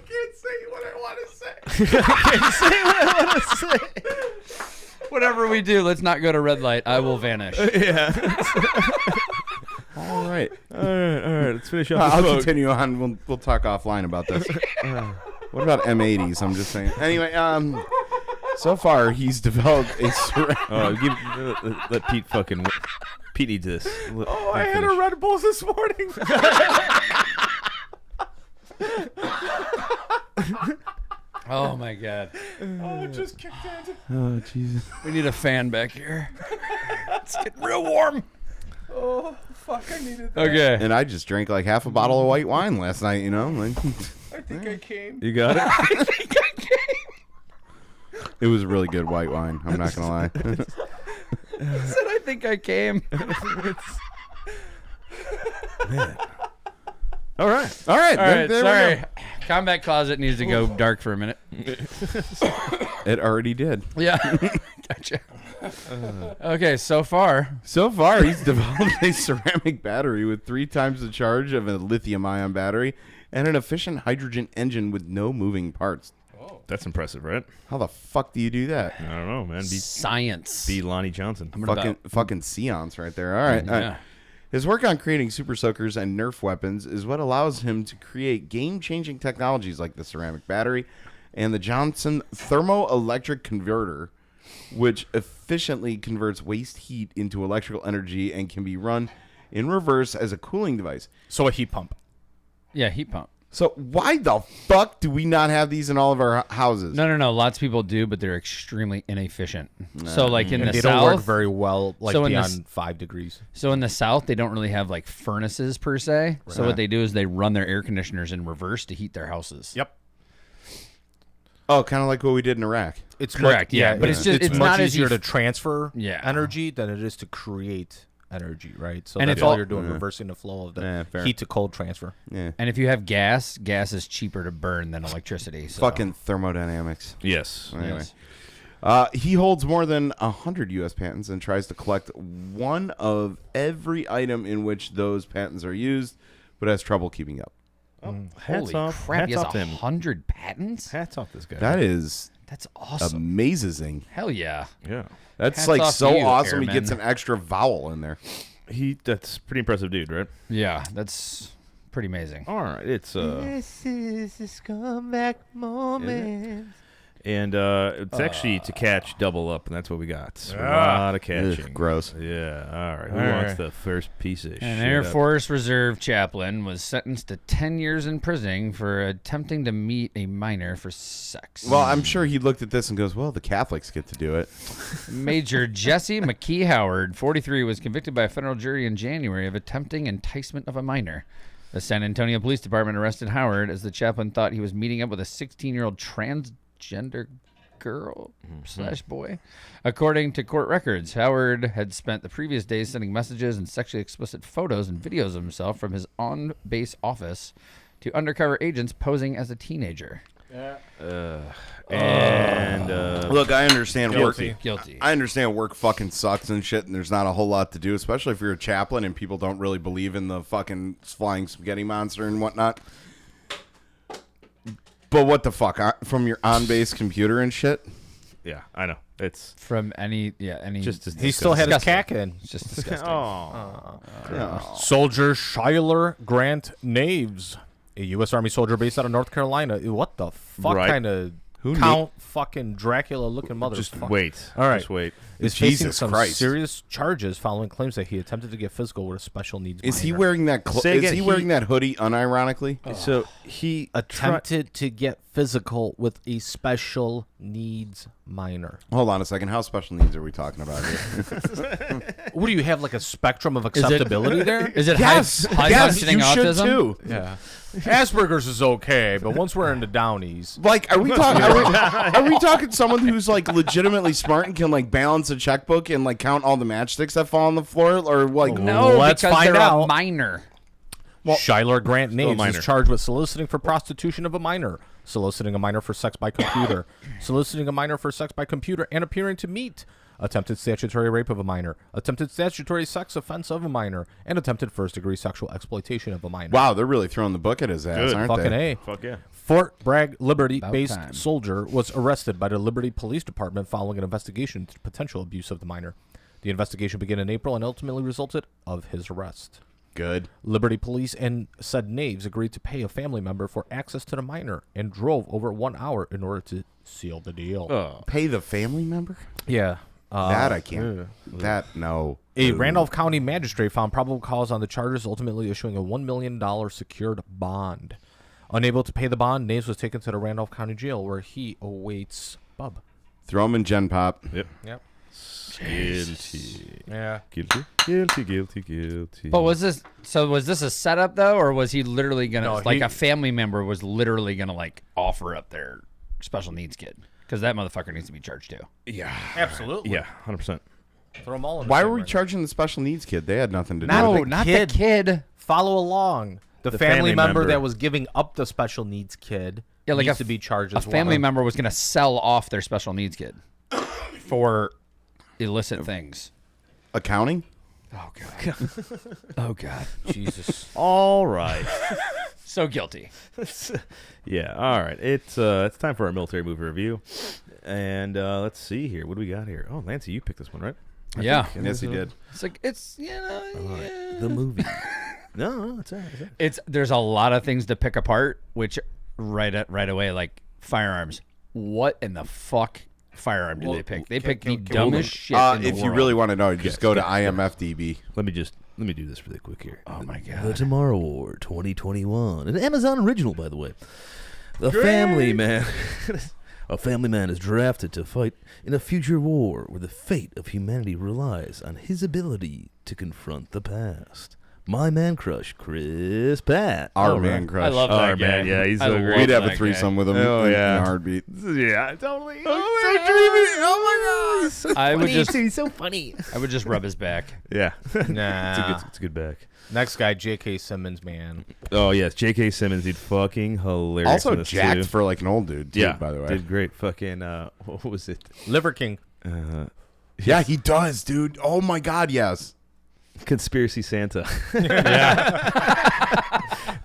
can't say what I want to say. Whatever we do, let's not go to red light. I will vanish. All right. All right. Let's finish up. I'll continue on. We'll talk offline about this. What about M80s? I'm just saying. Anyway, so far he's developed a Let Pete fucking. Pete needs this. I had a Red Bull this morning. Oh my god. Oh, it just kicked in. Oh Jesus! We need a fan back here. It's getting real warm. Oh, fuck, I needed that. Okay. And I just drank like half a bottle of white wine last night. Like, I think I came. You got it? it was really good white wine. I'm not gonna lie. I said I think I came. All right. All right, there we sorry. go. Combat closet needs to go dark for a minute. It already did. Yeah. Gotcha. Okay, so far. So far, he's developed a ceramic battery with 3 times the charge of a lithium-ion battery and an efficient hydrogen engine with no moving parts. That's impressive, right? How the fuck do you do that? I don't know, man. Science. Be Lonnie Johnson. Fucking seance right there. All right. Yeah. His work on creating super soakers and Nerf weapons is what allows him to create game-changing technologies like the ceramic battery and the Johnson thermoelectric converter, which efficiently converts waste heat into electrical energy and can be run in reverse as a cooling device. So a heat pump. Yeah, heat pump. So why the fuck do we not have these in all of our houses? No. Lots of people do, but they're extremely inefficient. So, like in the They South, don't work very well, like So in beyond 5 degrees. So in the South, they don't really have like furnaces per se. So what they do is they run their air conditioners in reverse to heat their houses. Yep. Oh, kind of like what we did in Iraq. It's Correct, yeah, but it's just- it's much not as easier easy to transfer Yeah. energy than it is to create energy, right? So And that's it's all all- you're doing, reversing the flow of the Yeah, fair. heat to cold transfer. Yeah. And if you have gas is cheaper to burn than electricity. So. Fucking thermodynamics. Yes. Anyway. Yes. He holds more than 100 U.S. patents and tries to collect one of every item in which those patents are used, but has trouble keeping up. Holy off. crap! He Hats has off to him. 100 patents. Hats off this guy. That's awesome. Amazing. Hell yeah. Yeah. That's Hats like off so to you, awesome. He Airman. gets an extra vowel in there. That's pretty impressive dude, right? Yeah, that's pretty amazing. All right. It's This is the scumbag moment. and it's actually to catch double up, and that's what we got. A lot of catching. Ugh, gross. Yeah. All right. Who All wants right. the first piece of shit? An Air up? Force Reserve chaplain was sentenced to 10 years in prison for attempting to meet a minor for sex. Well, I'm sure he looked at this and goes, well, the Catholics get to do it. Major Jesse McKee Howard, 43, was convicted by a federal jury in January of attempting enticement of a minor. The San Antonio Police Department arrested Howard as the chaplain thought he was meeting up with a 16-year-old transgender girl / boy. According to court records, Howard had spent the previous days sending messages and sexually explicit photos and videos of himself from his on-base office to undercover agents posing as a teenager. Look, I understand Guilty. I understand work fucking sucks and shit, and there's not a whole lot to do, especially if you're a chaplain and people don't really believe in the fucking flying spaghetti monster and whatnot. But what the fuck? From your on-base computer and shit? Yeah, I know. It's From any just He still had his disgusting. cack in. It's just disgusting. Soldier Schuyler Grant Naves, a U.S. Army soldier based out of North Carolina. What the fuck Right. kind of Count fucking Dracula-looking motherfucker? just wait. All right. Just wait. Is facing Jesus some Christ. serious charges following claims that he attempted to get physical with a special needs Is he minor. wearing that? Say Is again, he wearing that hoodie unironically? So he attempted to get physical with a special needs minor? Hold on a second. How special needs are we talking about here? What do you have, like a spectrum of acceptability there? Is it yes, high yes, functioning you should autism? too. Yeah. Asperger's is okay, but once we're into Downies, Like, are we talking? Are we talking someone who's like legitimately smart and can like balance a checkbook and like count all the matchsticks that fall on the floor, or like No, Let's because find they're out. a minor. Schuyler Grant Naves minor. is charged with soliciting for prostitution of a minor, soliciting a minor for sex by computer, soliciting a minor for sex by computer, and appearing to meet, attempted statutory rape of a minor, attempted statutory sex offense of a minor, and attempted first-degree sexual exploitation of a minor. wow, they're really throwing the book at his ass, Good. aren't Fucking they? A. Fuck yeah. Fort Bragg About Liberty-based time. soldier was arrested by the Liberty Police Department following an investigation into potential abuse of the minor. The investigation began in April and ultimately resulted of his arrest. Good. Liberty Police and said Naves agreed to pay a family member for access to the minor and drove over 1 hour in order to seal the deal. Pay the family member? Yeah. That I can't. That no. A Ooh. Randolph County magistrate found probable cause on the charges, ultimately issuing a $1 million secured bond. Unable to pay the bond, Naves was taken to the Randolph County Jail where he awaits bub. Throw him in Gen Pop. Yep. Yep. Guilty. Yeah. Guilty. Guilty. Guilty. Guilty. But was this a setup though, or was he literally gonna No, like he- a family member was literally gonna like offer up their special needs kid? Because that motherfucker needs to be charged too. Yeah. Absolutely. Yeah. 100%. Throw them all in the Why same were we ring. charging the special needs kid? They had nothing to do No, with No, it. not kid. the kid. Follow along. The family family member member. that was giving up the special needs kid Yeah, like needs a to be charged A as well. family member was gonna sell off their special needs kid for illicit things. Accounting? Oh god. Oh god. Jesus. All right. So guilty. Yeah. All right. It's time for our military movie review, and let's see here. What do we got here? Oh, Nancy, you picked this one, right? Yeah. Yes, he did. It's like it's yeah. The movie. no, it's all right. It's there's a lot of things to pick apart, which right away, like firearms. What in the fuck firearm did they pick? They picked the dumbest shit in the If you world. really want to know, just go to IMFDB. Let me do this really quick here. Oh my The god. Tomorrow War 2021, an Amazon original, by the way. A family man is drafted to fight in a future war where the fate of humanity relies on his ability to confront the past. My man crush, Chris Pratt. Our man crush. I love that Our guy. man, yeah, he's I so love great. We'd have a that threesome guy. with him Oh, in yeah. a heartbeat. Yeah, totally. Oh my god! So I would just, he's so funny. I would just rub his back. Yeah, Nah. it's a good back. Next guy, J.K. Simmons, man. Oh yes, J.K. Simmons, dude, fucking hilarious. Also in this jacked too. for like an old dude, too, yeah, by the way. did great. Fucking what was it? Liver King. Yeah, he does, dude. Oh my god, yes. Conspiracy Santa.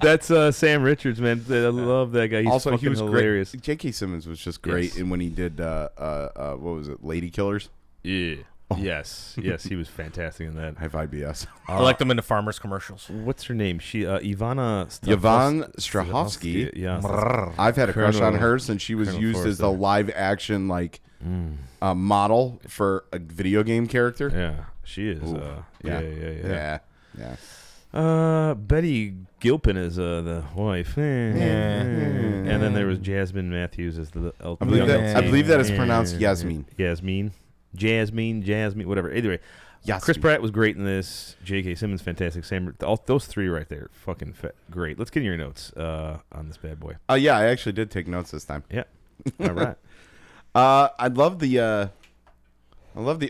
That's Sam Richards, man. I love that guy. He's Also, fucking he was hilarious. great. J.K. Simmons was just great, Yes. and when he did what was it, Lady Killers? Yeah. Yes, he was fantastic in that. High five BS. I like them in the farmers commercials. What's her name? She Ivana Yvonne Strahovski. Yeah. I've had a crush on Colonel- her since she was Colonel used as the Forrester. live action model for a video game character. Yeah, she is. Ooh. Yeah. Yeah. Betty Gilpin is the wife. And then there was Jasmine Matthews as the I believe that is pronounced Yasmin. Jasmine, whatever. Either way, Yasmin. Chris Pratt was great in this. J.K. Simmons, fantastic. All those three right there, fucking great. Let's get in your notes on this bad boy. Yeah, I actually did take notes this time. Yeah. All right. I love the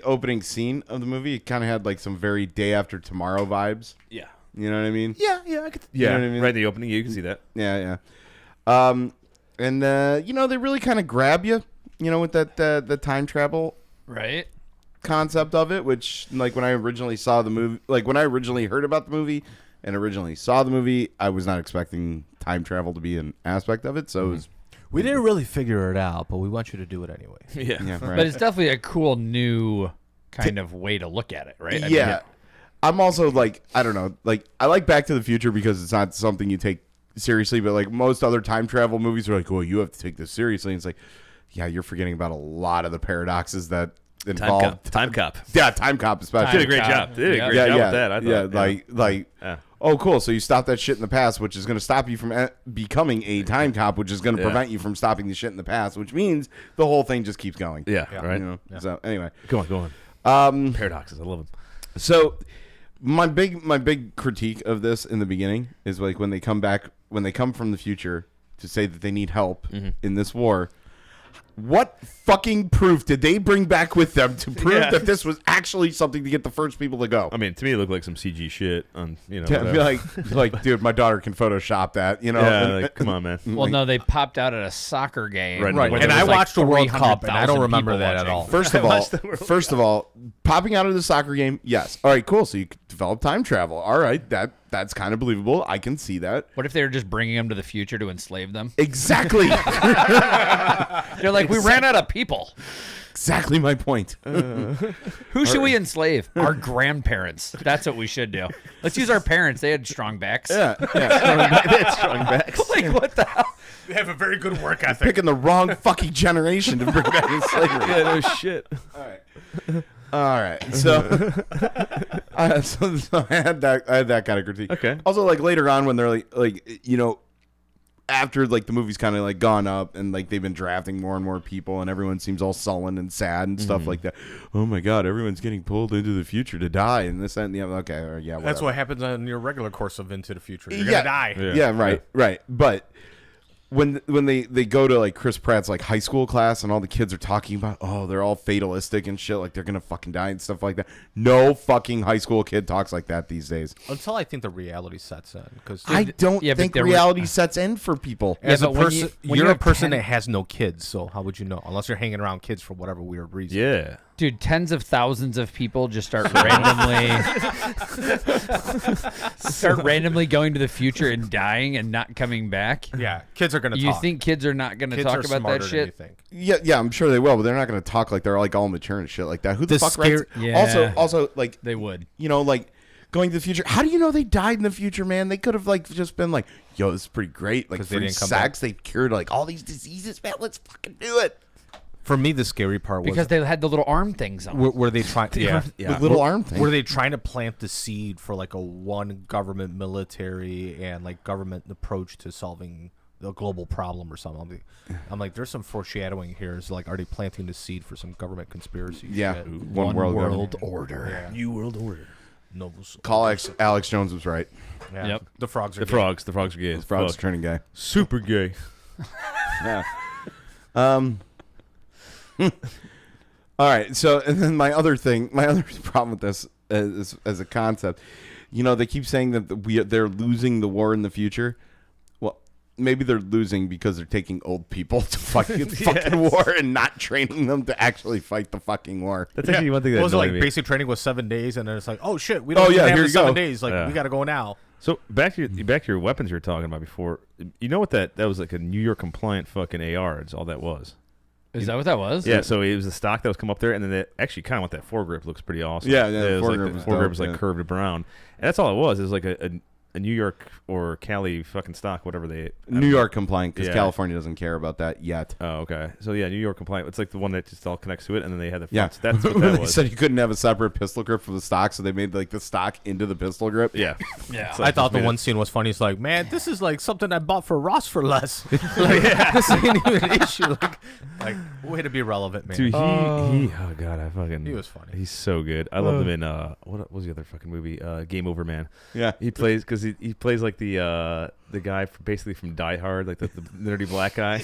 opening scene of the movie. It kind of had like some very Day After Tomorrow vibes. Yeah. You know what I mean? Yeah. I could. Yeah. know what I mean? Right in the opening, you can see that. Yeah. And they really kind of grab you, with the time travel Right? concept of it, which like when I originally saw the movie, like when I originally heard about the movie and originally saw the movie, I was not expecting time travel to be an aspect of it. So it was, We didn't really figure it out, but we want you to do it anyway. yeah, right. But it's definitely a cool new kind of way to look at it, right? I mean, yeah. I'm also like, I don't know, like I like Back to the Future because it's not something you take seriously, but like most other time travel movies are like, well, you have to take this seriously. And it's like, yeah, you're forgetting about a lot of the paradoxes that involve Time Cop. Yeah, Time Cop especially. Did a great job. Did a great job with that. I thought. Yeah, oh, cool. So you stop that shit in the past, which is going to stop you from becoming a time cop, which is going to prevent you from stopping the shit in the past, which means the whole thing just keeps going. Yeah. Right. So anyway, Go on. Paradoxes. I love them. so my big critique of this in the beginning is like when they come from the future to say that they need help in this war. What fucking proof did they bring back with them to prove that this was actually something to get the first people to go? I mean, to me, it looked like some CG shit. On Yeah, whatever. like, dude, my daughter can Photoshop that, Yeah, like, come on, man. Well, no, they popped out at a soccer game. Right, where right. there And I was, like, watched the World Cup, and I don't 300,000 remember people that at watching. all. First of all, popping out of the soccer game, yes. All right, cool. So you could develop time travel. All right, that's kind of believable. I can see that. What if they were just bringing them to the future to enslave them? Exactly. They're like, we ran out of people. Exactly my point. Who should we enslave? Our grandparents. That's what we should do. Let's use our parents. They had strong backs. Yeah. That's strong backs. Like, what the hell? They have a very good work ethic. Picking the wrong fucking generation to bring back in slavery. Yeah, no shit. All right. So, so I had that kind of critique. Okay. Also, like later on when they're like after like the movie's kind of like gone up and like they've been drafting more and more people and everyone seems all sullen and sad and stuff like that. Oh my God, everyone's getting pulled into the future to die and this and the other. Okay, or, yeah, That's whatever. what happens on your regular course of Into the Future. You're gonna die. Yeah, right. But when they go to like Chris Pratt's like high school class and all the kids are talking about, oh, they're all fatalistic and shit, like they're gonna fucking die and stuff like that. No fucking high school kid talks like that these days. Until I think the reality sets in, because I don't yeah, but think there were- reality sets in for people. as a but when person, when you're you a have person 10 that has no kids. So how would you know? Unless you're hanging around kids for whatever weird reason. Yeah. Dude, tens of thousands of people just start randomly going to the future and dying and not coming back. Yeah, kids are gonna. You talk. think kids are not going to kids talk are about smarter that than you shit? think. Yeah, I'm sure they will, but they're not going to talk like they're like all mature and shit like that. Who the The fuck scare- writes? Yeah. Also, like They would. like going to the future. How do you know they died in the future, man? They could have like just been like, yo, this is pretty great. Like 'Cause they free didn't come sex, they cured like all these diseases, man. Let's fucking do it. For me, the scary part was Because they had the little arm things on. were they trying? Yeah, With little arm thing. Were they trying to plant the seed for like a one government military and like government approach to solving a global problem or something? I'm like, there's some foreshadowing here. Is like, are they planting the seed for some government conspiracy? Yeah, shit? one world order. New World Order. Alex Jones was right. Yeah. Yep. The frogs are The gay. frogs are gay. The frog's turning gay. Super gay. Yeah. All right. So, and then my other problem with this is, as a concept, they keep saying that they're losing the war in the future. Well, maybe they're losing because they're taking old people to fucking war and not training them to actually fight the fucking war. That's actually one thing that What was it annoyed like? me. Basic training was 7 days, and then it's like, oh shit, we don't even have here the you 7 go. days. Like we got to go now. So back to your weapons you were talking about before. You know what that was like a New York compliant fucking AR. It's all that was. Is that what that was? Yeah, so it was the stock that was come up there, and then it actually kind of what that foregrip looks pretty awesome. Yeah, it was foregrip the was foregrip dope, was like yeah. curved brown, and that's all it was. It was like a New York or Cali fucking stock, whatever they. New York compliant because Yeah. California doesn't care about that yet. Oh, okay. So yeah, New York compliant. It's like the one that just all connects to it, and then they had the Yeah, front. That's what that they was. said you couldn't have a separate pistol grip for the stock, so they made like the stock into the pistol grip. Yeah, Yeah. It's like I thought just the made one it- scene was funny. It's like, man, this is like something I bought for Ross for less. Like, this ain't even an issue. Like, way to be relevant, man. Dude, oh god, He was funny. He's so good. I loved him in what was the other fucking movie? Game Over Man. Yeah. He plays because he plays like the guy basically from Die Hard, like the nerdy black guy,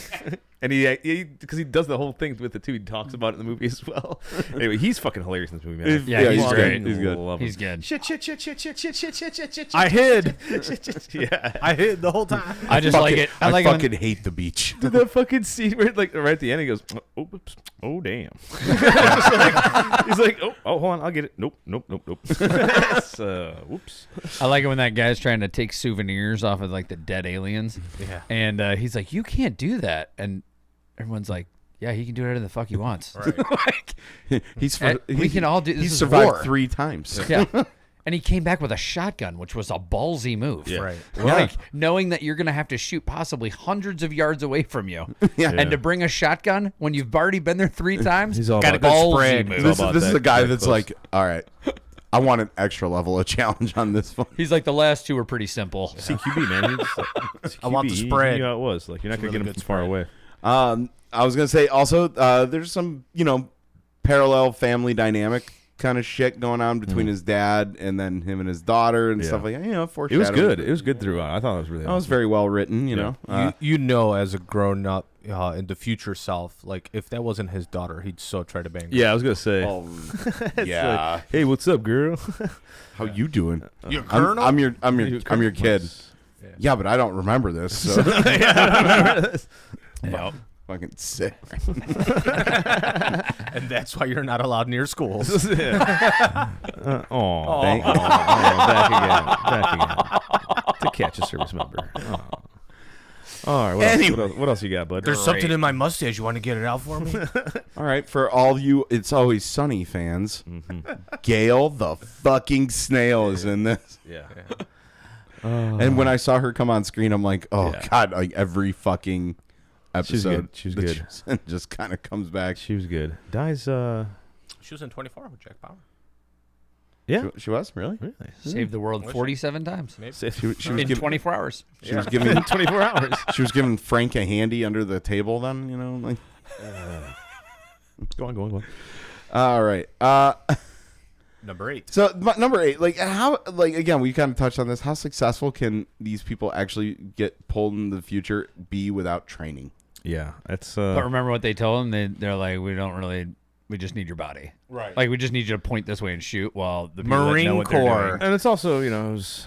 and he because he does the wole thing with it too. He talks about it in the movie as well. Anyway, he's fucking hilarious in this movie, man. Yeah, he's fucking great. He's good. love him. He's good. Shit. I hid. Yeah. I hid the whole time. I just like it. I like it when- fucking hate the beach. Dude, that fucking scene where like right at the end he goes, oh, oops, oh damn. He's like, oh, hold on, I'll get it. Nope. Whoops. I like it when that guy's trying to take souvenirs off of like the dead aliens. Yeah. And he's like, you can't do that. And everyone's like, yeah, he can do whatever the fuck he wants. Right. We can all do this. He's is survived war. 3 times. Yeah. And he came back with a shotgun, which was a ballsy move. Yeah. Right. Like knowing that you're going to have to shoot possibly hundreds of yards away from you. Yeah. And to bring a shotgun when you've already been there 3 times, He's all got a about ballsy spread. move. This about is that a guy that that's close. like, all right, I want an extra level of challenge on this one. He's like, the last 2 were pretty simple. CQB, man. He just, CQB, I want the he spread. knew how it was. Like, you're not going to really get him good from far spread. away. I was gonna say also, there's some parallel family dynamic kind of shit going on between his dad and then him and his daughter and Yeah. stuff like that. It was Foreshadowing. good. It was good throughout. I thought it was really That was awesome. very well written. You Yeah. know, You as a grown up in the future self, like if that wasn't his daughter, he'd so try to bang her. Yeah, I was going to say. Oh, yeah. Hey, what's up, girl? How you doing? You're a I'm colonel? I'm your kid. Yeah. Yeah, but I don't remember this. So Yep. fucking sick. And that's why you're not allowed near schools. Back again. To catch a service member. Aw. All right, what else you got, bud? There's something in my mustache. You want to get it out for me? All right, for all you It's Always Sunny fans, Gail the fucking snail is in this. Yeah. And when I saw her come on screen, I'm like, oh Yeah. god, like every fucking episode, She was good. Just kind of comes back. She was good. Dies, She was in 24 with Jack Bauer. yeah. She was really. Really? Saved the world 47 times Maybe. She was in giving. 24 hours. She was giving. 24 hours. She was giving Frank a handy under the table. Then like. Go on. All right. Number 8. So number 8, like how, like again, we kind of touched on this. How successful can these people actually get pulled into the future be without training? Yeah, that's But remember what they told him? They're like, we just need your body. Right. Like, we just need you to point this way and shoot while the people that know Marine what they're Corps. doing. and it's also it was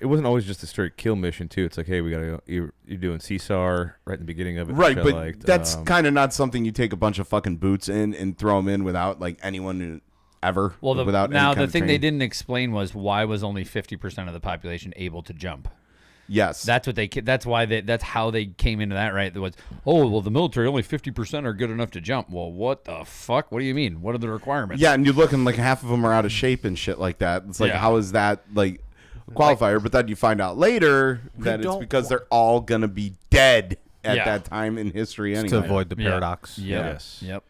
it wasn't always just a straight kill mission too. It's like, hey, we gotta go. You're doing CSAR right in the beginning of it, Right, which I but liked. that's kind of not something you take a bunch of fucking boots in and throw them in without like anyone who ever. Well, without any now kind the of thing they training. didn't explain was why was only 50% of the population able to jump. Yes, That's what that's how they came into that, right? It was, the military, only 50% are good enough to jump. Well, what the fuck? What do you mean? What are the requirements? yeah, and you look and like half of them are out of shape and shit like that. It's like, Yeah. how is that like a qualifier? But then you find out later that it's don't because they're all gonna be dead at Yeah. that time in history anyway. To avoid the Yeah. paradox. Yep. Yes. Yep.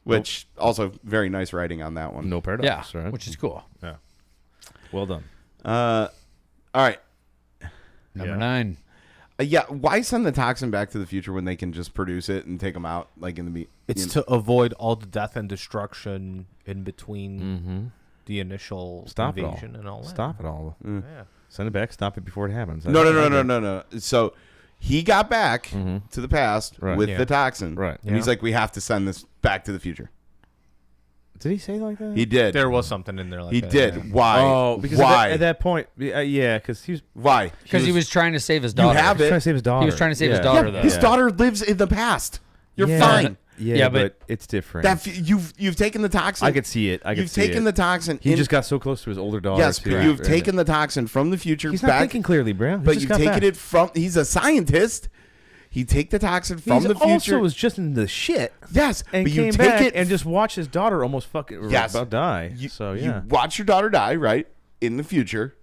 Which also very nice writing on that one. no Yeah. paradox, right? Which is cool. yeah. Well done. All right. Number Yeah. 9. Yeah, why send the toxin back to the future when they can just produce it and take them out like in the It's to avoid all the death and destruction in between. the initial Stop invasion it all. and all that. Stop it all. Yeah. Send it back. Stop it before it happens. No. So he got back to the past Right. with Yeah. the toxin. Right. And he's like, we have to send this back to the future. Did he say like that? He did. There was something in there like He that. did. Yeah. Why? Oh, because why? at that point, yeah, because he was Why? Because he was trying to save his You daughter. have trying it. to save his daughter. He was trying to save his Yeah. daughter, Yeah, though. his daughter lives in the past. You're Yeah. fine. Yeah, but it's different. That you've taken the toxin. I could see it. You've taken the toxin. He just got so close to his older daughter. Yes, too. but you've Right. taken the toxin from the future He's not back. thinking clearly, bro. But you've taken it from. He's a scientist. He take the toxin from He the future. also was just in the shit. Yes, And but you came take back it and just watched his daughter almost fucking about die. So yeah. You watch your daughter die right in the future,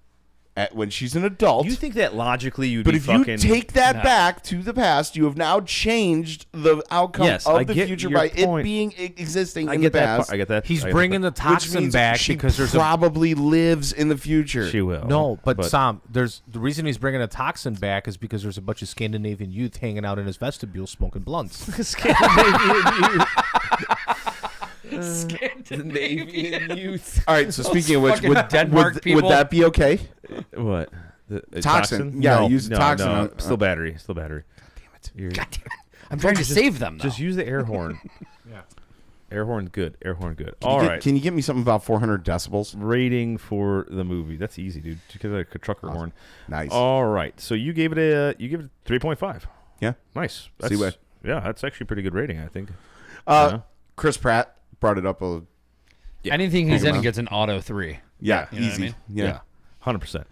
when she's an adult. You think that logically you'd But be if fucking... you take that back to the past, you have now changed the outcome Yes, of I the get future your by point. it being existing I in get the that past. part. I get that. He's I get bringing that the Which toxin means back she because there's probably lives in the future. She will. No, but Sam, there's the reason he's bringing a toxin back is because there's a bunch of Scandinavian youth hanging out in his vestibule smoking blunts. Scandinavian youth. All right. So speaking of which, fucking Denmark would people. that be okay? What? The Toxin. Yeah, No, use no, toxin no. on- Still battery. Still battery. God damn it. I'm trying to save them, though. Just use the air horn. Yeah. Air horn's good. Air horn good. Can All you get- right. Can you get me something about 400 decibels? Rating for the movie. That's easy, dude. Just get a trucker horn. Nice. All right. So you gave it a 3.5. Yeah. Nice. See what? Yeah, that's actually a pretty good rating, I think. Chris Pratt brought it up a. Anything he's in Pokemon. gets an auto 3. Yeah, You know what I easy. mean? Yeah. 100%.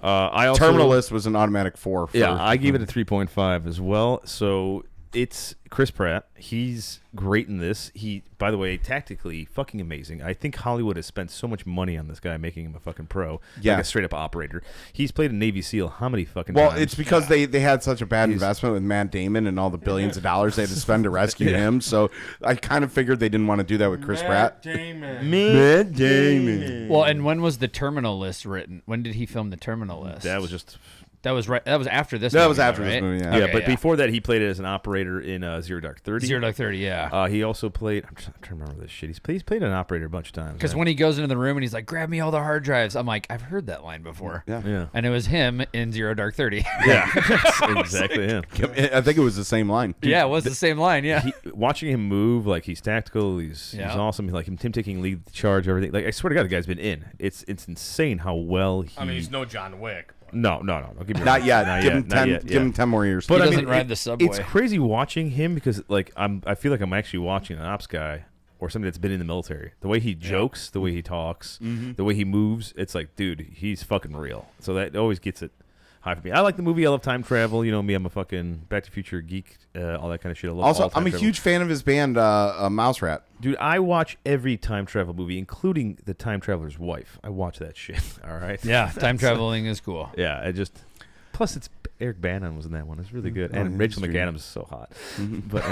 I also Terminalist was an automatic 4. Yeah, I gave it a 3.5 as well. So it's Chris Pratt. He's great in this. He, by the way, tactically fucking amazing. I think Hollywood has spent so much money on this guy, making him a fucking pro. Yeah. Like a straight up operator. He's played a Navy SEAL how many fucking Well, times? it's because they had such a bad investment with Matt Damon and all the billions of dollars they had to spend to rescue him. So I kind of figured they didn't want to do that with Chris Pratt. Matt Damon. Well, and when was the Terminal List written? When did he film the Terminal List? That was just... That was right. That was after this. That movie, was after though, this right? movie, yeah. Yeah, Okay, but before that, he played it as an operator in Zero Dark 30. 0 to 30, yeah. He also played... I'm trying to remember this shit. He's played an operator a bunch of times. Because man. when he goes into the room and he's like, "Grab me all the hard drives," I'm like, "I've heard that line before." Yeah. Yeah. And it was him in 0 Dark 30. Yeah, that's exactly him. I think it was the same line. Yeah, it was the same line. Yeah. Watching him move, like he's tactical, he's awesome. Like him taking lead charge, everything. Like I swear to God, the guy's been in. It's insane how well he. I mean, he's no John Wick. No. Don't give me Not yet. Not Give yet, him not 10. yet, Give yeah. him 10 more years. He doesn't ride the subway. It's crazy watching him because like I feel like I'm actually watching an ops guy or somebody that's been in the military. The way he jokes, the way he talks, the way he moves, it's like, dude, he's fucking real. So that always gets it high for me. I like the movie. I love time travel. You know me, I'm a fucking Back to the Future geek, all that kind of shit. I love Also, all time I'm a travel. huge fan of his band, Mouse Rat. Dude, I watch every time travel movie, including The Time Traveler's Wife. I watch that shit. All right. Yeah, time traveling is cool. Yeah. I just. Plus, it's Eric Bana was in that one. It's really good, and yeah, Rachel he's McAdams is so hot. But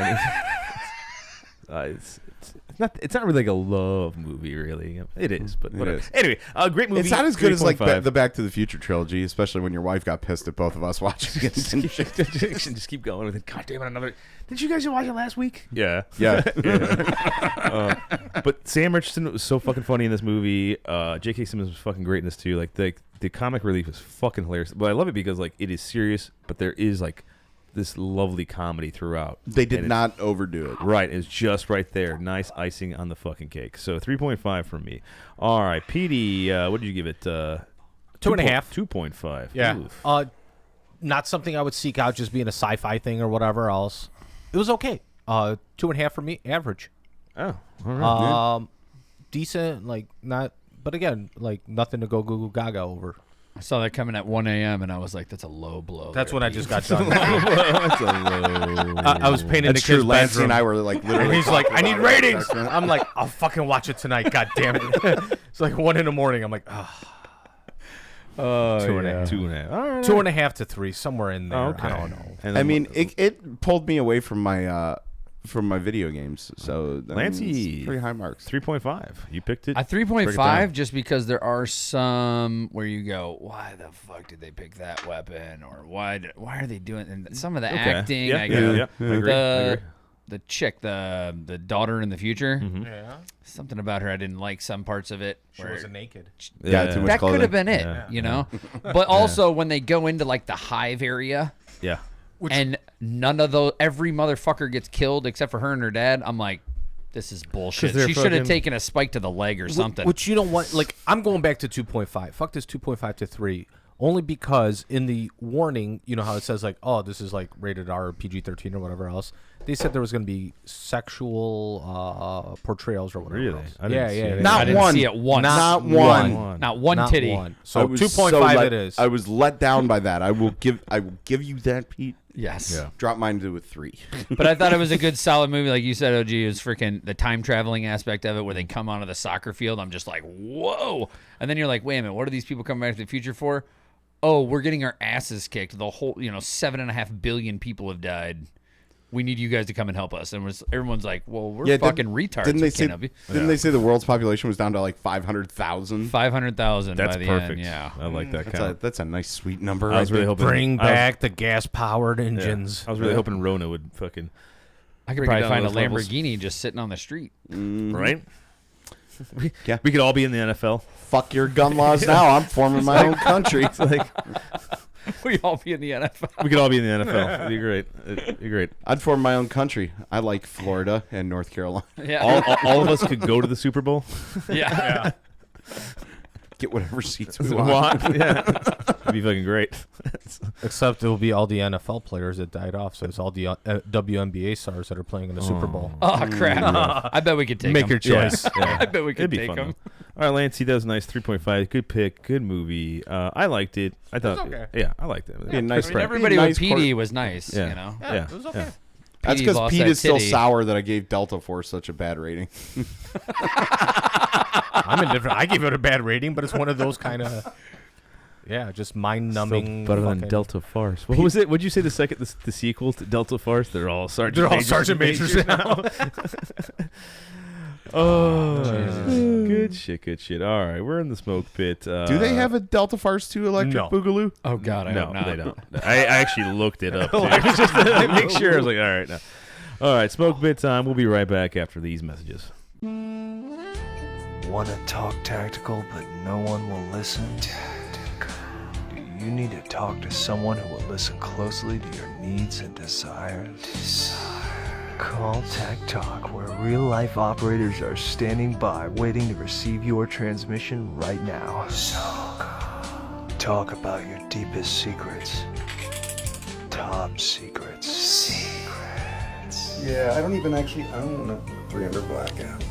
it's not really like a love movie, really. It is, but whatever. is. Anyway, great movie. It's not as good as like 3.5. the Back to the Future trilogy, especially when your wife got pissed at both of us watching it. Just keep going with it. God damn it, another. Did you guys watch it last week? Yeah. Yeah. But Sam Richardson was so fucking funny in this movie. J.K. Simmons was fucking great in this too. Like the comic relief is fucking hilarious. But I love it because like it is serious, but there is like this lovely comedy throughout. They did And not overdo it. Right, it's just right there. Nice icing on the fucking cake. So 3.5 from me. All right, Petey, what did you give it? 2.5. 2.5. Yeah. Oof. Not something I would seek out just being a sci-fi thing or whatever else. It was okay. 2.5 for me, average. Oh, all right. Decent, like not, but again, like nothing to go goo goo gaga over. I saw that coming at 1 a.m. and I was like, "That's a low blow." That's there, when I Pete." just got done. That's a low. I was painting That's the kid's true. Lancey bedroom. and I were like literally. And he's like, talking I need about it. ratings. I'm like, I'll fucking watch it tonight. God damn it. It's like 1 a.m. I'm like, oh, 2.5. 2.5. All right. 2.5 to 3, somewhere in there. Okay. I don't know. And I then mean, it pulled me away from my video games. So I mean, Lancey, it's pretty high marks. 3.5. You picked it. A Break it 3.5 down. just because there are some where you go, why the fuck did they pick that weapon, or why are they doing? And some of the acting, Yeah, I yeah, go, yeah. I agree. I agree. chick, the daughter in the future. Yeah. Something about her I didn't like. Some parts of it. She where- wasn't naked. Yeah, too much that could clothing. have been it, Yeah. you know. But also when they go into like the hive area Yeah. and none of those, every motherfucker gets killed except for her and her dad. I'm like, this is bullshit. 'Cause they're She should have fucking- taken a spike to the leg or something. Which you don't want. Like, I'm going back to 2.5. Fuck this 2.5 to 3. Only because in the warning, you know how it says like, oh, this is like rated R or PG-13 or whatever else. They said there was going to be sexual portrayals or whatever. Really? else. I didn't see it. Not I didn't one. see it once. Not Not one. one. Not one Not titty. one. I So was 2.5 let- it is. I was let down by that. I will give you that, Pete. Yes. Yeah. Drop mine to a 3. But I thought it was a good, solid movie. Like you said, OG, it was freaking the time traveling aspect of it where they come onto the soccer field. I'm just like, whoa. And then you're like, wait a minute, what are these people coming back to the future for? Oh, we're getting our asses kicked. The whole, 7.5 billion people have died. We need you guys to come and help us. And everyone's like, well, we're fucking retards. Didn't We they say? can't help you. Didn't they say the world's population was down to like 500,000? 500,000 That's by the perfect. end. Yeah. I like that That's count. that's a nice sweet number. I was really hoping Bring I was- back the gas-powered engines. I was really hoping Rona would fucking I could Bring it probably down find a those levels. Lamborghini just sitting on the street. right. Yeah. We could all be in the NFL. Fuck your gun laws now. I'm forming my own country. It's like We all be in the NFL. we could all be in the NFL. It'd be great. It'd be great. I'd form my own country. I like Florida and North Carolina. Yeah. All of us could go to the Super Bowl. yeah. Get whatever seats we want. What? Yeah, it'd be fucking great. Except it'll be all the NFL players that died off. So it's all the WNBA stars that are playing in the Super Bowl. Oh, crap. I bet we could take Make them. your choice. Yeah. I bet we could It'd be take fun. them. All right, Lancey, that was nice. 3.5. Good pick. Good movie. I liked it. I thought. okay. Yeah, I liked it. Be a nice prep. Everybody Be a with nice PD was nice, Yeah. you know. Yeah. It was okay. Yeah. That's PD because lost Pete that is still titty. sour that I gave Delta Force such a bad rating. I'm indifferent. I gave it a bad rating, but it's one of those kind of, just mind-numbing. Better than fucking- Delta Farce. What was it? What'd you say the second, the sequel to Delta Farce? They're all Sergeant They're all Majors Sergeant and Majors now. Oh, good shit, good shit. All right, we're in the smoke pit. Do they have a Delta Farce 2 electric No. boogaloo? Oh, God, I No, hope not. they don't. I actually looked it up too, just to make sure. I was like, all right, no. All right, smoke pit time. We'll be right back after these messages. Want to talk tactical, but no one will listen? Do you need to talk to someone who will listen closely to your needs and desires? Call Tac Talk, where real-life operators are standing by, waiting to receive your transmission right now. Talk about your deepest secrets. Top secrets. Yeah, I don't own a 300 blackout.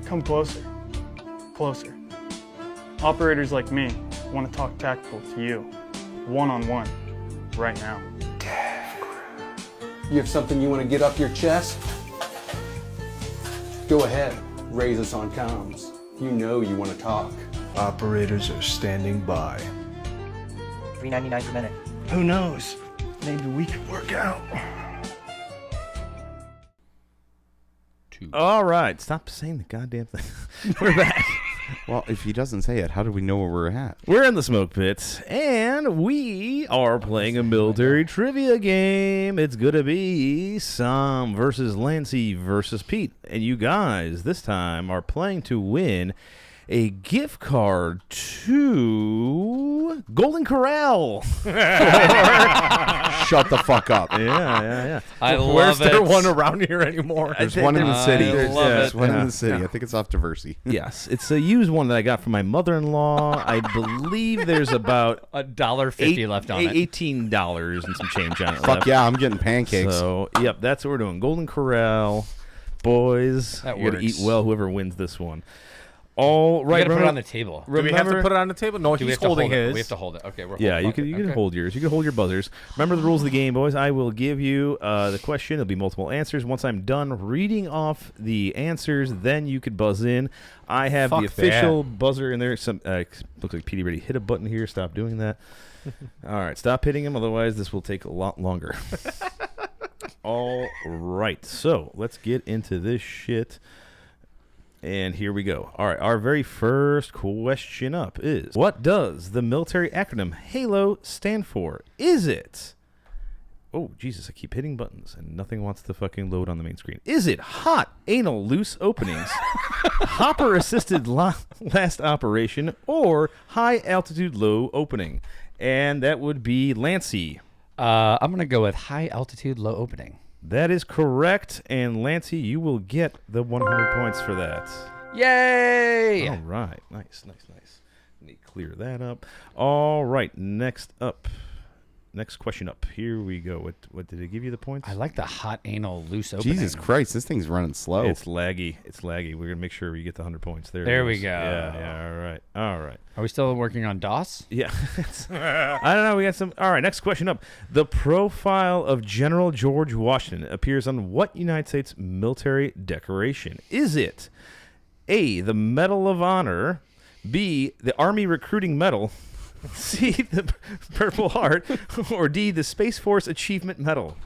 Come closer. Closer. Operators like me want to talk tactical to you, one-on-one, right now. You have something you want to get off your chest? Go ahead, raise us on comms. You know you want to talk. Operators are standing by. $3.99 per minute. Who knows? Maybe we could work out. All right, stop saying the goddamn thing. We're back. Well, if he doesn't say it, how do we know where we're at? We're in the smoke pit, and we are playing a military trivia game. It's going to be Sam versus Lancey versus Pete. And you guys, this time, are playing to win a gift card to Golden Corral. Shut the fuck up. Yeah. I Where's love there it. one around here anymore? There's one in the city. I love There's it. one in the city. I think it's off Diversity. Yes, it's a used one that I got from my mother-in-law. I believe there's about $1.50 left on it. $18 and some change on it. Fuck left. yeah, I'm getting pancakes. So, yep, that's what we're doing. Golden Corral. Boys, That you got to works. eat well, whoever wins this one. All You right, gotta put it remember- on the table. Do we have to remember- put it on the table? No, Do we he's have to holding hold it? his. We have to hold it. Okay, we're Yeah, holding you can okay. hold yours. You can hold your buzzers. Remember the rules of the game, boys. I will give you the question. There'll be multiple answers. Once I'm done reading off the answers, then you could buzz in. I have the Fuck official buzzer in there. Some looks like Petey already hit a button here. Stop doing that. All right, stop hitting him. Otherwise, this will take a lot longer. All right, so let's get into this shit. And here we go. All right, our very first question up is, what does the military acronym HALO stand for? Is it Oh, Jesus, I keep hitting buttons and nothing wants to fucking load on the main screen. Is it hot anal loose openings, hopper assisted last operation, or high altitude low opening? And that would be Lancey. I'm going to go with high altitude, low opening. That is correct. And Lancey, you will get the 100 points for that. Yay! All right. Nice. Let me clear that up. All right. Next question up. Here we go. What did it give you the points? I like the hot anal loose opening. Jesus Christ, this thing's running slow. It's laggy. We're going to make sure we get the 100 points. There There it we is. go. Yeah. All right. Are we still working on DOS? Yeah. I don't know. We got some. All right. Next question up. The profile of General George Washington appears on what United States military decoration? Is it A, the Medal of Honor, B, the Army Recruiting Medal, C, the Purple Heart, or D, the Space Force Achievement Medal?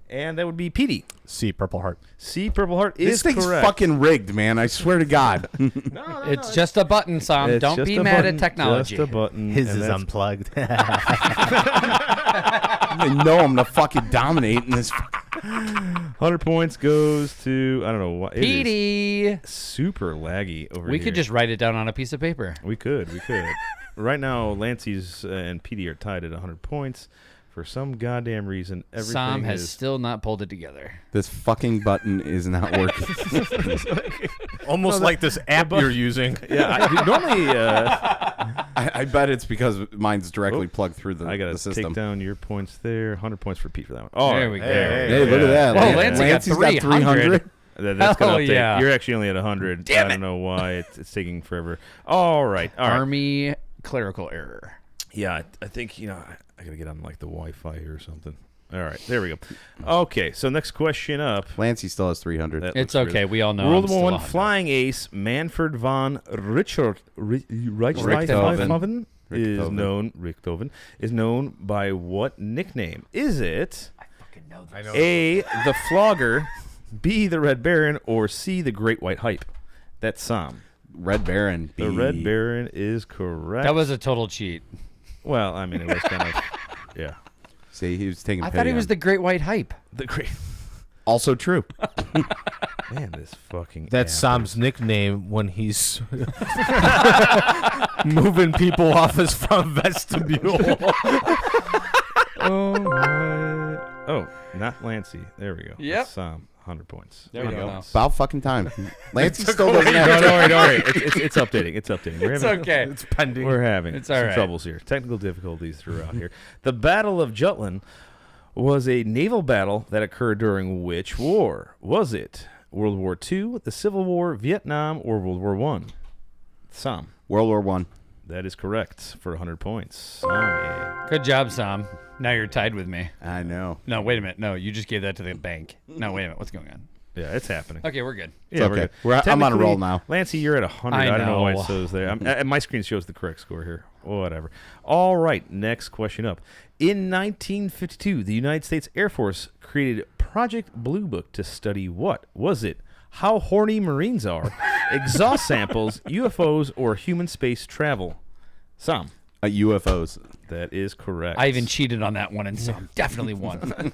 And that would be PD. C, Purple Heart. C, Purple Heart This is thing's correct. fucking rigged, man. I swear to God. It's just a button, Sam. It's Don't just be a mad button, at technology. Just a button. His and is that's- unplugged. I know I'm going to fucking dominate in this. 100 points goes to, I don't know what. It is PD. super laggy over We here. could just write it down on a piece of paper. We could. Right now, Lancey's and PD are tied at 100 points. For some goddamn reason, everything Sam has is... still not pulled it together. This fucking button is not working. Almost like this app you're using. Yeah, normally... I bet it's because mine's directly plugged through the, I got the to system. take down your points there. 100 points for Pete for that one. Oh, There we go. Hey, look at that. Whoa, Lancey got 300. That's going Hell to update. yeah. You're actually only at 100. Damn I don't know why. It's taking forever. All right. Army clerical error. Yeah, I think, I got to get on like the Wi-Fi here or something. All right, there we go. Okay, so next question up. Lancey still has 300. That It's looks okay. really- We all know. World I'm War still One on that. flying ace Manfred von Richthofen Richthofen. is known by what nickname? Is it I fucking know I this. know. A, the Flogger, B, the Red Baron, or C, the Great White Hype? That's Sam. Red Baron. The Red Baron is correct. That was a total cheat. Well, I mean, it was kind of, yeah. See, he was taking I pity thought he on was the Great White Hype. The Great. Also true. Man, this fucking. That's app Sam's nickname when he's moving people off his front vestibule. Oh my! Oh, not Lancey. There we go. Yep. That's Sam. 100 points. There we go. now. About fucking time. Lancey still doesn't No, have don't worry. It's updating. It's updating. We're It's having, okay. It's pending. We're having It's some all right. troubles here. Technical difficulties throughout here. The Battle of Jutland was a naval battle that occurred during which war? Was it World War II, the Civil War, Vietnam, or World War I? Sam. World War One. That is correct for 100 points. Sam. Good job, Sam. Now you're tied with me. I know. No, wait a minute. No, you just gave that to the bank. No, wait a minute. What's going on? Yeah, it's happening. Okay, we're good. Yeah, okay. we're good. I'm on a roll Technically, now. Lancey, you're at 100. I I don't know why know. it shows there. My screen shows the correct score here. Whatever. All right, next question up. In 1952, the United States Air Force created Project Blue Book to study what? Was it how horny Marines are, exhaust samples, UFOs, or human space travel? Sam. UFOs. That is correct. I even cheated on that one, and Sam definitely won. 100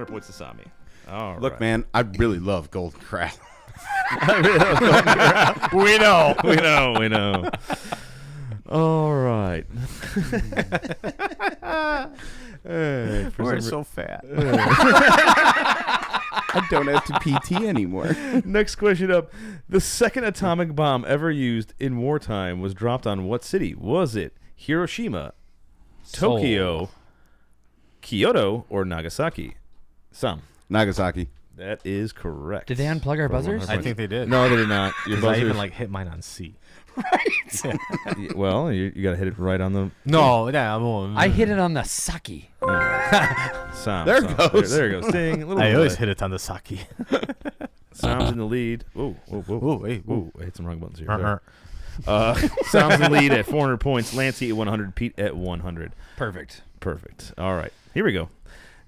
points to Sami. All Look, right. man, I really love golden crab. We know. All right. We're so fat. I don't have to PT anymore. Next question up. The second atomic bomb ever used in wartime was dropped on what city? Was it Hiroshima, Tokyo, Seoul. Kyoto, or Nagasaki? Sam. Nagasaki. That is correct. Did they unplug our For buzzers? 100 I think they did. No, they did not. Your 'Cause I buzzers. even hit mine on C. Well, you got to hit it right on the. No, yeah, I hit it on the Saki. Sam. There Sam. it goes. There it goes. Ding. A little I always delay. hit it on the Saki. Sam's in the lead. Whoa. Ooh, hey, Ooh, I hit some wrong buttons here. Uh-huh. Sam's in the lead at 400 points. Lancey at 100. Pete at 100. Perfect. Perfect. All right. Here we go.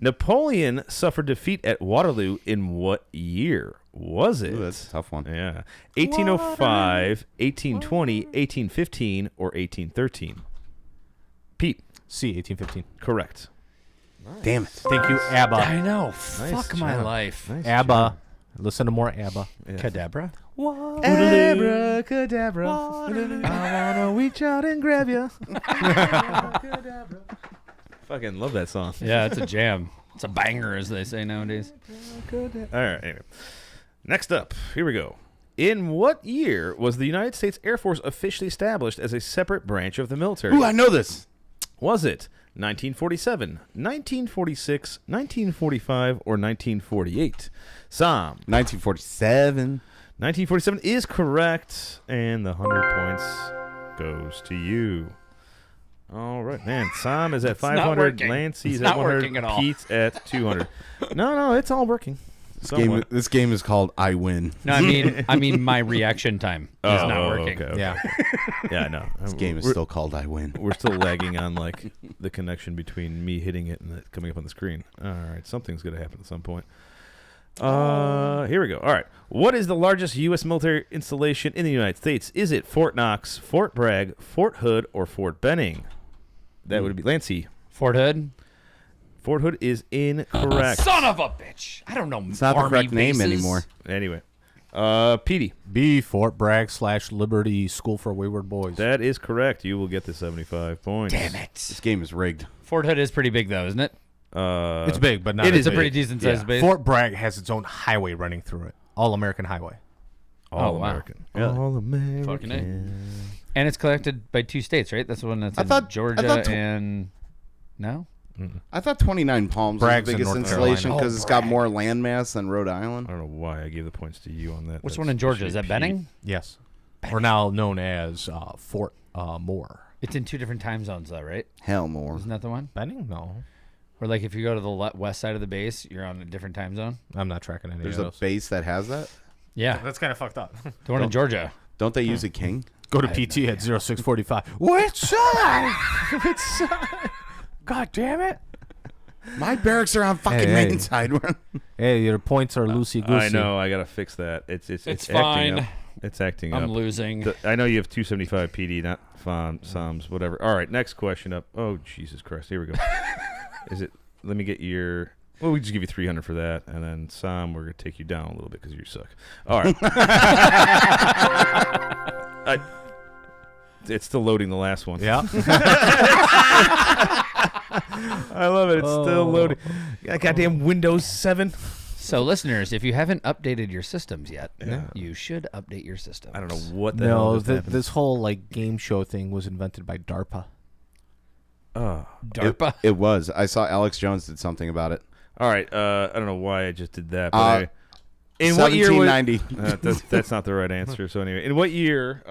Napoleon suffered defeat at Waterloo in what year? Was it? Ooh, that's a tough one. Yeah. 1805, 1820, 1815, or 1813? Pete. C, 1815. Correct. Damn it. Thank you, ABBA. I know. Nice Fuck my job. life. Nice ABBA. job. Listen to more ABBA. Cadabra. Abracadabra. I wanna reach out and grab you. Fucking love that song. Yeah, it's a jam. It's a banger, as they say nowadays. All right. Anyway. Next up, here we go. In what year was the United States Air Force officially established as a separate branch of the military? Ooh, I know this. Was it 1947, 1946, 1945, or 1948? Sam. 1947. 1947 is correct, and the 100 points goes to you. All right, man. Sam is at 500. working. Lancey's It's at not 100. working at all. Pete's at 200. No, it's all working. This game is called I Win. No, I mean my reaction time is not working. Okay. Yeah. Yeah, I know. This game is still called I Win. We're still lagging on like the connection between me hitting it and it coming up on the screen. All right, something's going to happen at some point. Here we go. All right. What is the largest U.S. military installation in the United States? Is it Fort Knox, Fort Bragg, Fort Hood, or Fort Benning? That would be Lancey. Fort Hood. Fort Hood is incorrect. Son of a bitch! I don't know. It's not the Army correct name bases. anymore. Anyway, Petey. B. Fort Bragg / Liberty School for Wayward Boys. That is correct. You will get the 75 points. Damn it! This game is rigged. Fort Hood is pretty big, though, isn't it? It's big, but not It as is a big. pretty decent sized base. Fort Bragg has its own highway running through it. All American Highway. All wow. American. Really? All American. Fucking A. And it's collected by 2 states, right? That's the one that's I in thought- Georgia I thought and no. I thought 29 Palms Bragg's was in the biggest North installation Carolina. because it's got more landmass than Rhode Island. I don't know why I gave the points to you on that. Which That's one in Georgia? Is that Pete. Benning? Yes. Or now known as Fort Moore. It's in 2 different time zones, though, right? Hell more. Isn't that the one? Benning? No. Or like if you go to the west side of the base, you're on a different time zone. I'm not tracking any There's of a those. base that has that. Yeah, That's kind of fucked up. the one in Georgia. Don't they use a king? Go to PT at 0645. Which side? Which side? God damn it. My barracks are on fucking Hey, main hey. side. Hey, your points are loosey-goosey. I know. I gotta fix that. It's acting fine. up. It's acting I'm up. losing. I know you have 275 PD, not Psalms, whatever. All right, next question up. Oh, Jesus Christ. Here we go. Is it? Let me get your. Well, we just give you 300 for that, and then Sam, we're gonna take you down a little bit because you suck. All right. It's still loading the last one. Yeah. I love it. It's still loading. Goddamn Windows 7. So, listeners, if you haven't updated your systems yet, you should update your systems. I don't know what the hell No, just happened. this whole like game show thing was invented by DARPA. DARPA. It was. I saw Alex Jones did something about it. All right. I don't know why I just did that. But in what year 1790. that's not the right answer. So anyway, in what year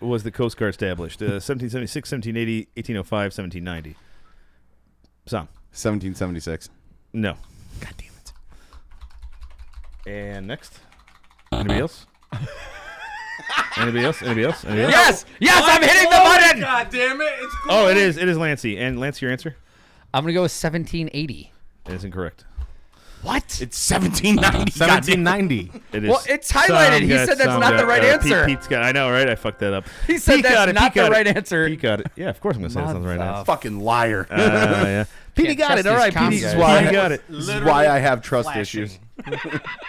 was the Coast Guard established? 1776, 1780, 1805, 1790. Sam. 1776. No. God damn it. And next. Anybody else? Anybody else? Anybody else? Anybody else? Yes! Yes, I'm hitting the button! God damn it! It's Oh, it is. It is Lancey. And Lance, your answer? I'm going to go with 1780. It is incorrect. What? It's 1790. 1790. It is. Well, it's highlighted. He Sam said that's Sam not the right answer. Pete's got. I know, right? I fucked that up. He said Pete that's got it. not Pete the got right it. answer. Pete got it. Yeah, of course I'm gonna say that's not the right answer. Fucking liar. Yeah. Petey Can't got it. trust All right, these comms Petey guys. got it. This is why I have trust flashing. issues.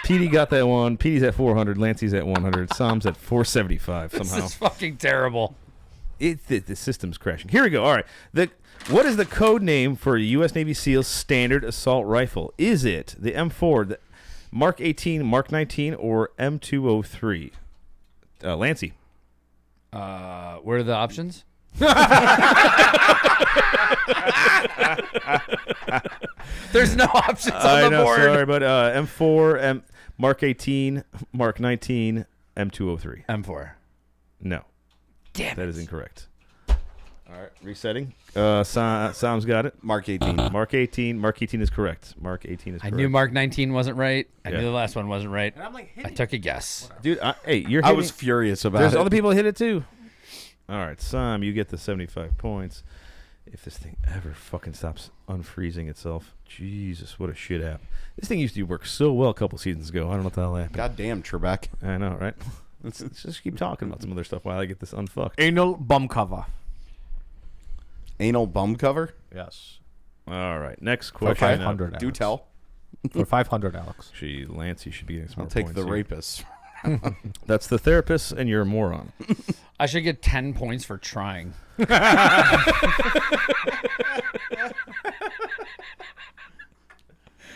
Petey got that one. Petey's at 400. Lancey's at 100. Sam's at 475 This somehow. is fucking terrible. The system's crashing. Here we go. All right. What is the code name for a U.S. Navy SEAL standard assault rifle? Is it the M4, the Mark 18, Mark 19, or M203? Lancey. What are the options? There's no options on I the know, board. sorry, but M4, Mark 18, Mark 19, M203. M4. No. Damn That it. is incorrect. All right, resetting. Sam's got it. Mark 18. Mark 18. Mark 18 is correct. Mark 18 is I correct. knew Mark 19 wasn't right. I Yeah. knew the last one wasn't right. And I'm like, I took a guess. Dude, hey, you're I hitting. was furious about There's it. other people that hit it too. All right, Sam, you get the 75 points. If this thing ever fucking stops unfreezing itself. Jesus, what a shit app. This thing used to work so well a couple seasons ago. I don't know what the hell happened. God damn, Trebek. I know, right? Let's just keep talking about some other stuff while I get this unfucked. anal bum cover. Anal bum cover? Yes. All right. Next For question. 500, Do Alex. tell. For 500, Alex. Actually, Lance, you should be getting some I'll more take points the here. rapist. That's the therapist, and you're a moron. I should get 10 points for trying.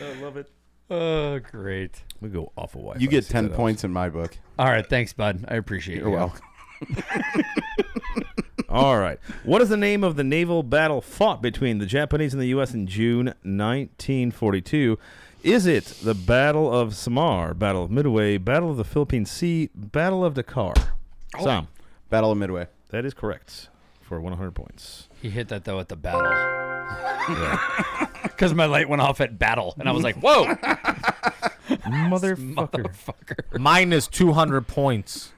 I love it. Oh, great. We go off of Wi-Fi. You get See 10 that points in my book. All right, thanks, bud. I appreciate You're you. welcome. All right. What is the name of the naval battle fought between the Japanese and the U.S. in June 1942? Is it the Battle of Samar, Battle of Midway, Battle of the Philippine Sea, Battle of Dakar? Sam, Battle of Midway. that is correct for 100 points. He hit that, though, at the battle. Because my light went off at battle, and I was like, whoa. Motherfucker. Minus 200 points.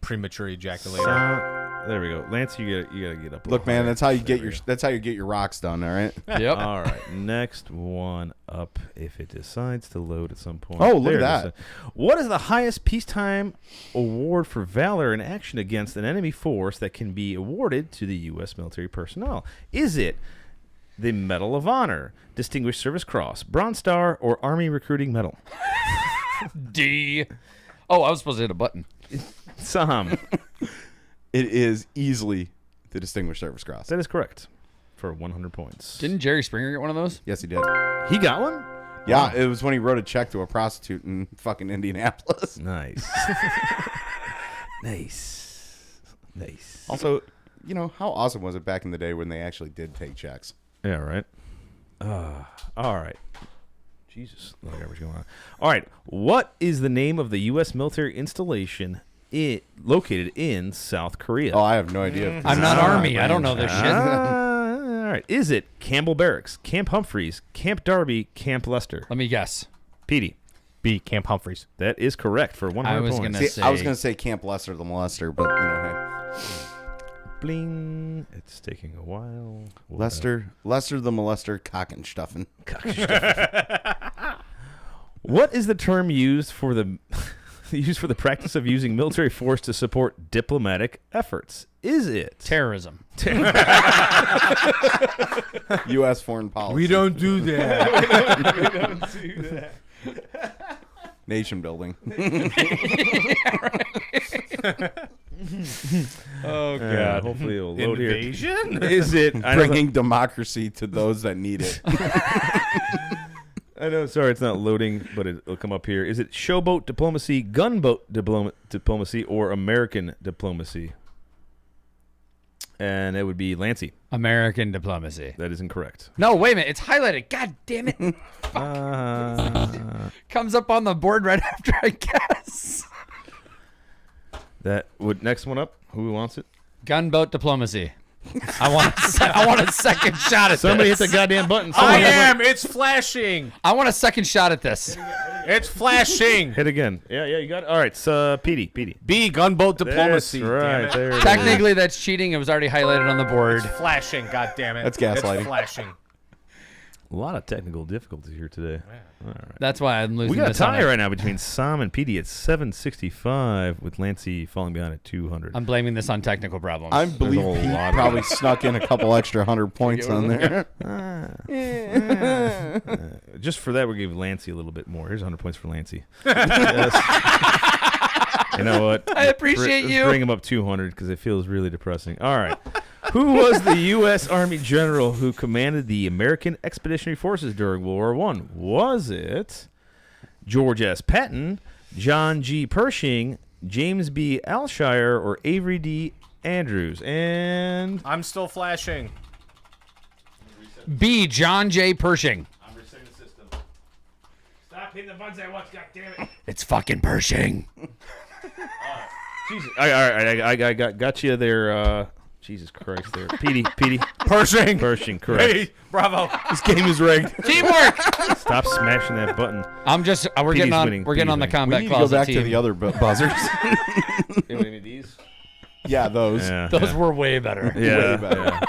Premature ejaculator. There we go. Lance, you gotta get up. a Look, little man, higher. that's how you get There your we that's how you get your rocks done, all right? Yep. All right, next one up if it decides to load at some point. Oh, look There at it is. that. What is the highest peacetime award for valor in action against an enemy force that can be awarded to the U.S. military personnel? Is it the Medal of Honor, Distinguished Service Cross, Bronze Star, or Army Recruiting Medal? D. Oh, I was supposed to hit a button. Sam, It is easily the Distinguished Service Cross. that is correct for 100 points. Didn't Jerry Springer get one of those? Yes, he did. He got one? Yeah, it was when he wrote a check to a prostitute in fucking Indianapolis. Nice. Nice. Also, you know, how awesome was it back in the day when they actually did take checks? Yeah, right. All right. Jesus, a lot of garbage going on. All right. What is the name of the U.S. military installation located in South Korea? Oh, I have no idea. I'm not Army. I don't know this shit. All right. Is it Campbell Barracks, Camp Humphreys, Camp Darby, Camp Lester? Let me guess. Petey. B. Camp Humphreys. That is correct for 100 I was points. gonna See, I was going to say Camp Lester the Molester, but, you know, Bling. It's taking a while. hey. Lester the Molester, Cockenstuffen. What is the term used for the practice of using military force to support diplomatic efforts? Is it Terrorism. U.S. foreign policy. We don't do that. Nation building. Oh, God. Hopefully it'll load Invasion? here. Is it Bringing democracy to those that need it. I know. Sorry, it's not loading, but it'll come up here. Is it showboat diplomacy, gunboat diplomacy, or American diplomacy? And it would be Lancey. American diplomacy. That is incorrect. No, wait a minute. It's highlighted. God damn it. Comes up on the board right after I guess. That would next one up. Who wants it? Gunboat diplomacy. I want a second shot at Somebody hit this. the goddamn button. I Someone am. It's flashing. I want a second shot at this. It's flashing. hit again. Yeah, you got it. All right, so Petey. B. Gunboat diplomacy. That's right. Damn it. There it is. Technically, that's cheating. It was already highlighted on the board. It's flashing. God damn it. That's gaslighting. It's flashing. A lot of technical difficulties here today. All right. That's why I'm losing We got a this on tie it. right now between Sam and Petey at 765, with Lancey falling behind at 200. I'm blaming this on technical problems. I believe a Pete lot of probably snuck in a couple extra 100 points on there. Just for that, we gave Lancey a little bit more. Here's 100 points for Lancey. Yes. You know what? I appreciate Let's you. bring him up 200 because it feels really depressing. All right. Who was the U.S. Army general who commanded the American Expeditionary Forces during World War I? Was it George S. Patton, John G. Pershing, James B. Alshire, or Avery D. Andrews? And I'm still flashing. B. John J. Pershing. I'm resetting the system. Stop hitting the buttons I watch, goddammit. It's fucking Pershing. Jesus. I got you there. Jesus Christ, there. Petey. Pershing. Pershing, correct. Hey, bravo. This game is rigged. Teamwork. Stop smashing that button. I'm just. We're Petey's getting on. winning. We're getting on the Petey's winning. We combat need to go closet back team. to the other buzzers. These? Yeah, those. Yeah. Those were way better. Way better. Yeah.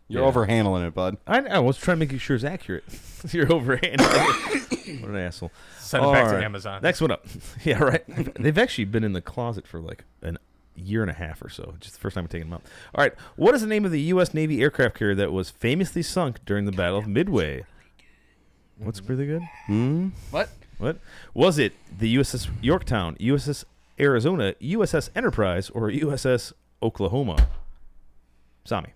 You're overhandling it, bud. I was trying to make sure it's accurate. You're overhanding it. What an asshole. Send it back All to right. Amazon. Next one up. Yeah, right. They've actually been in the closet for like year and a half or so. Just the first time we're taking them out. All right. What is the name of the U.S. Navy aircraft carrier that was famously sunk during the Battle of Midway? What's really good? What? What? Was it the USS Yorktown, USS Arizona, USS Enterprise, or USS Oklahoma? Sami.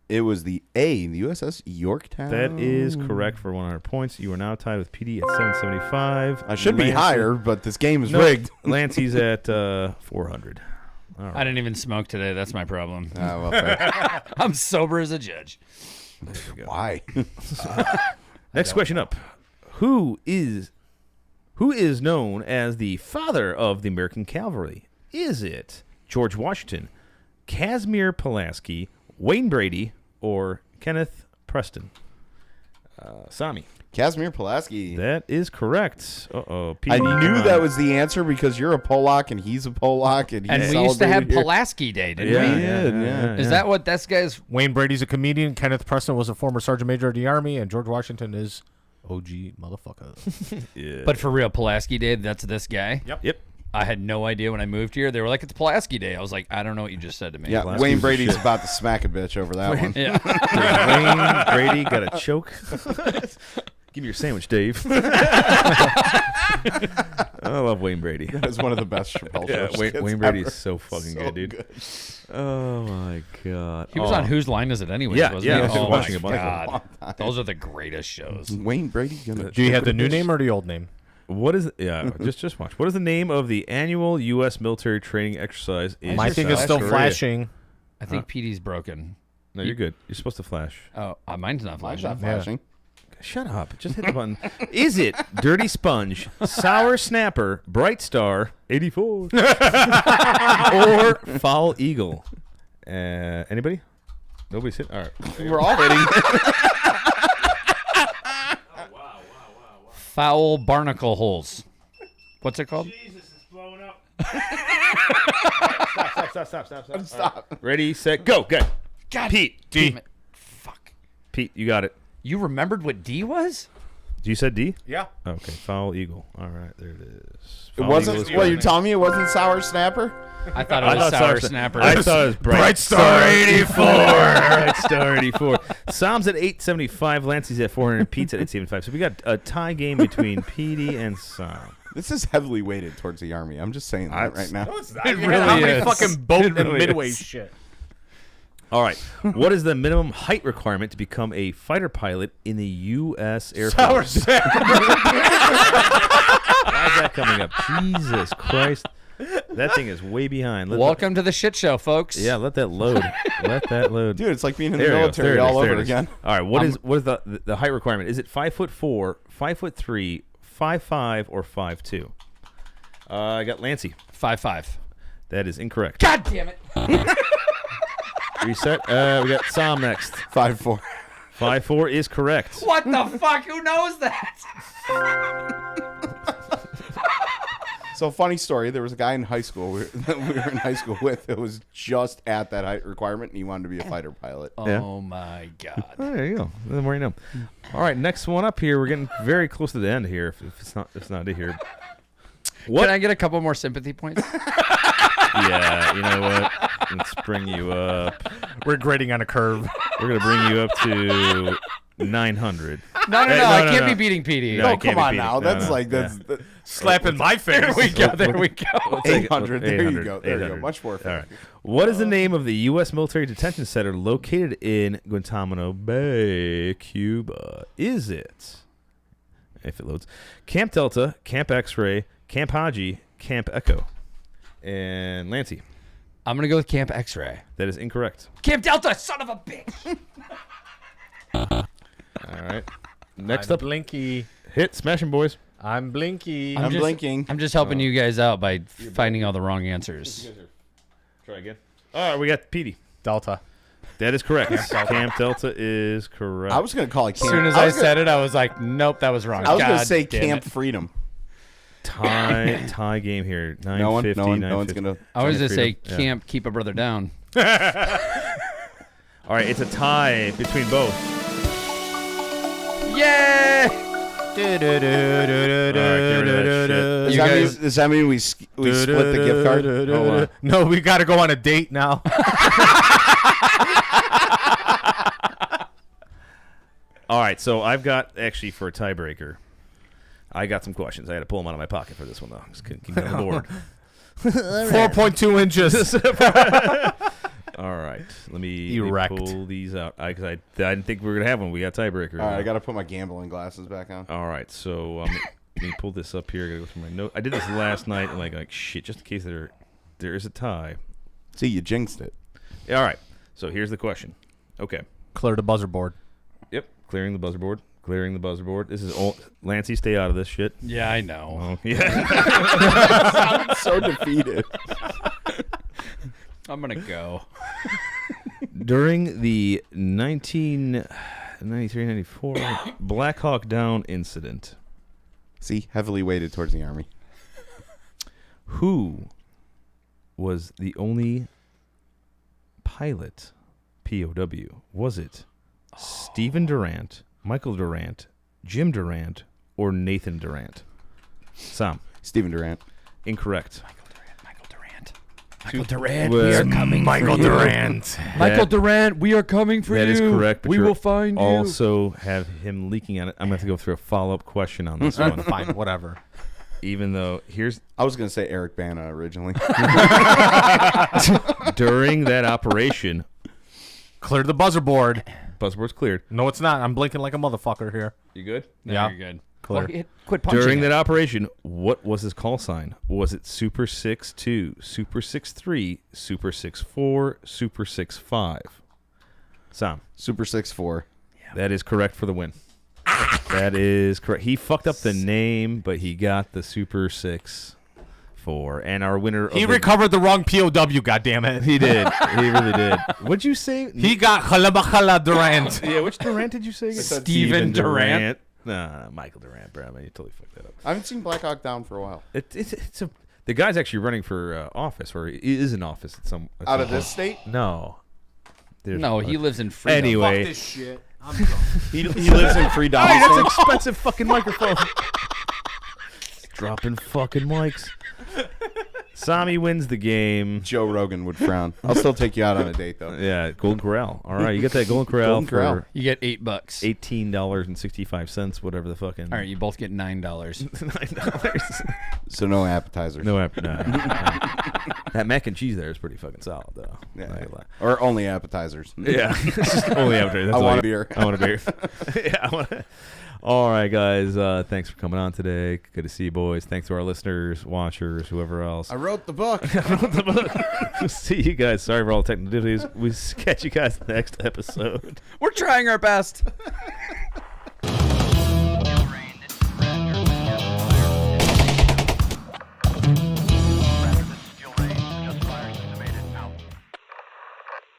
It was the A, the USS Yorktown. That is correct for 100 points. You are now tied with PD at 775. I should be higher, but this game is rigged. Lancey's at 400. All right. I didn't even smoke today. That's my problem. Well, fair. I'm sober as a judge. Why? Next question up. Who is known as the father of the American cavalry? Is it George Washington, Casimir Pulaski, Wayne Brady, or Kenneth Preston? Sami. Casimir Pulaski. That is correct. Uh-oh. I knew that was the answer because you're a Polak and he's a Polak. And we used to have here. Pulaski Day, didn't we? Yeah. Is that what this guy's... Wayne Brady's a comedian. Kenneth Preston was a former sergeant major of the Army, and George Washington is OG motherfucker. Yeah. But for real, Pulaski Day, that's this guy? Yep. I had no idea when I moved here. They were like, it's Pulaski Day. I was like, I don't know what you just said to me. Yeah, Pulaski's Wayne the Brady's shit. about to smack a bitch over that one. Yeah. Wayne Brady got a choke. Give me your sandwich, Dave. I love Wayne Brady. That is one of the best Chappelle Yeah, shows. Wayne Brady's so fucking good, dude. good. Oh my god. He was on Whose Line Is It Anyways, Yeah, wasn't yeah, he? I was Oh watching my a bunch of them. God. Those are the greatest shows. Wayne Brady gonna. Do you have the new name or the old name? What is just watch. What is the name of the annual U.S. military training exercise? In My thing is still South Korea? flashing. I think PD's broken. No, you're good. You're supposed to flash. Oh, mine's not Mine's flashing. not flashing. Shut up. Just hit the button. Is it Dirty Sponge, Sour Snapper, Bright Star, 84, or Foul Eagle? Anybody? Nobody's hit? All right. We're all hitting. Foul barnacle holes. What's it called? Jesus, it's blowing up. Stop. Stop. Ready, set, go. Good. God Pete. damn it. Fuck. Pete, you got it. You remembered what D was? You said D? Yeah. Okay, Foul Eagle. All right, there it is. It Foul wasn't. Eagle is Well, you're correct. telling me it wasn't Sour Snapper? I thought it was Sour Snapper. I thought it was Bright Star 84. Bright Star 84. Sam's at 875. Lancey's at 400. Pete's at 875. So we got a tie game between PD and Sam. This is heavily weighted towards the Army. I'm just saying that right now. It How really many is. fucking boat It really and midway is. shit? All right. What is the minimum height requirement to become a fighter pilot in the U.S. Air Sour Force? Snapper. Why is that coming up? Jesus Christ. That thing is way behind. Welcome to the shit show, folks. Yeah, let that load. Let that load. Dude, it's like being in the There it goes. military There it is. all There over it is. again. All right, what is the height requirement? Is it 5'4", 5'3", 5'5", or 5'2"? I got Lancey. 5'5". That is incorrect. God damn it. Reset. We got Sam next. 5'4". 5'4" is correct. What the fuck? Who knows that? So, funny story. There was a guy in high school that we were in high school with. It was just at that height requirement, and he wanted to be a fighter pilot. Yeah. Oh my God. Oh, there you go. The more you know. All right, next one up here. We're getting very close to the end here. If it's not here. What? Can I get a couple more sympathy points? Yeah, you know what? Let's bring you up. We're grading on a curve. We're gonna bring you up to 900. No, Hey, I no, can't no. be beating PD. No, Oh, it can't come be on beating. now. No, That's no. like, that's Yeah. Slap in my face. There we go. There we go. We'll take it. 800. There you 800. go. There you go. 800. Much more All fair. right. What is the name of the U.S. military detention center located in Guantanamo Bay, Cuba? Is it, if it loads, Camp Delta, Camp X-Ray, Camp Haji, Camp Echo? And Lancey, I'm going to go with Camp X-Ray. that is incorrect. Camp Delta, son of a bitch. All right. Next I'm up, Blinky. hit Smashing Boys. I'm Blinky. I'm blinking. I'm just helping you guys out by finding all the wrong answers. Try again. All right, we got Petey. Delta. That is correct. Camp Delta is correct. I was going to call it As Camp. soon as I said it, I was like, nope, that was wrong. I was going to God say damn Camp it. Freedom. tie game here. 950. No one's going to. I was going to say Yeah. Camp Keep a Brother Down. All right, it's a tie between both. Yay! All right, get rid of that shit. Does that mean we split the gift card? Hold on. No, we got to go on a date now. All right, so I've got, actually, for a tiebreaker, I got some questions. I had to pull them out of my pocket for this one, though. Just keep me on the board. 4.2 inches. All right, let me Erect. pull these out. I didn't think we were going to have one. We got tiebreaker. All right, I got to put my gambling glasses back on. All right, so let me pull this up here. I got to go through my note. I did this last night, and like shit, just in case there is a tie. See, you jinxed it. All right, so here's the question. Okay. Clear the buzzer board. Yep, clearing the buzzer board. Clearing the buzzer board. This is all. Lancey, stay out of this shit. Yeah, I know. Oh, yeah. Sounded so defeated. I'm going to go. During the 1993-94 Black Hawk Down incident, See, heavily weighted towards the Army. who was the only pilot POW? Was it Stephen Durant, Michael Durant, Jim Durant, or Nathan Durant? Sam. Stephen Durant. Incorrect. Michael Durant, we are coming Michael Durant. Michael Durant, we are coming for you. That is correct. But We you will find you. Also have him leaking on it. I'm going to have to go through a follow-up question on this one. Fine, whatever. Even though, I was going to say Eric Bana originally. during that operation, Clear the buzzer board. buzzword's cleared. No, it's not. I'm blinking like a motherfucker here. You good? No, Yeah. you're good. Clear. Quit punching During it. that operation, what was his call sign? Was it Super 6-2, Super 6-3, Super 6-4, Super 6-5? Sam. Super 6'4". That is correct for the win. That is correct. He fucked up the name, but he got the Super 6-4. And our winner. He recovered the wrong POW, goddammit. He did. He really did. What'd you say? He got Halabakhala Durant. Yeah, which Durant did you say? Steven Durant. No, Michael Durant, bro. Man, you totally fucked that up. I haven't seen Black Hawk Down for a while. The guy's actually running for office, or he is in office at some. Out of this state? No. No, he lives in freedom. Anyway. Fuck this shit. He lives in Free Donald. Hey, that's an expensive fucking microphone. Dropping fucking mics. Sami wins the game. Joe Rogan would frown. I'll still take you out on a date, though. Yeah, Golden Corral. All right, you get that Golden Corral Golden Corral. for You get $8. $18.65, whatever the fucking. All right, you both get $9. $9. So no appetizers. No. That mac and cheese there is pretty fucking solid, though. Yeah. Not gonna lie. Or only appetizers. Yeah, it's just only appetizer. That's I all want you- a beer. I want a beer. Yeah, I want. All right, guys. Thanks for coming on today. Good to see you, boys. Thanks to our listeners, watchers, whoever else. I wrote the book. See you guys. Sorry for all the technical difficulties. We'll catch you guys next episode. We're trying our best.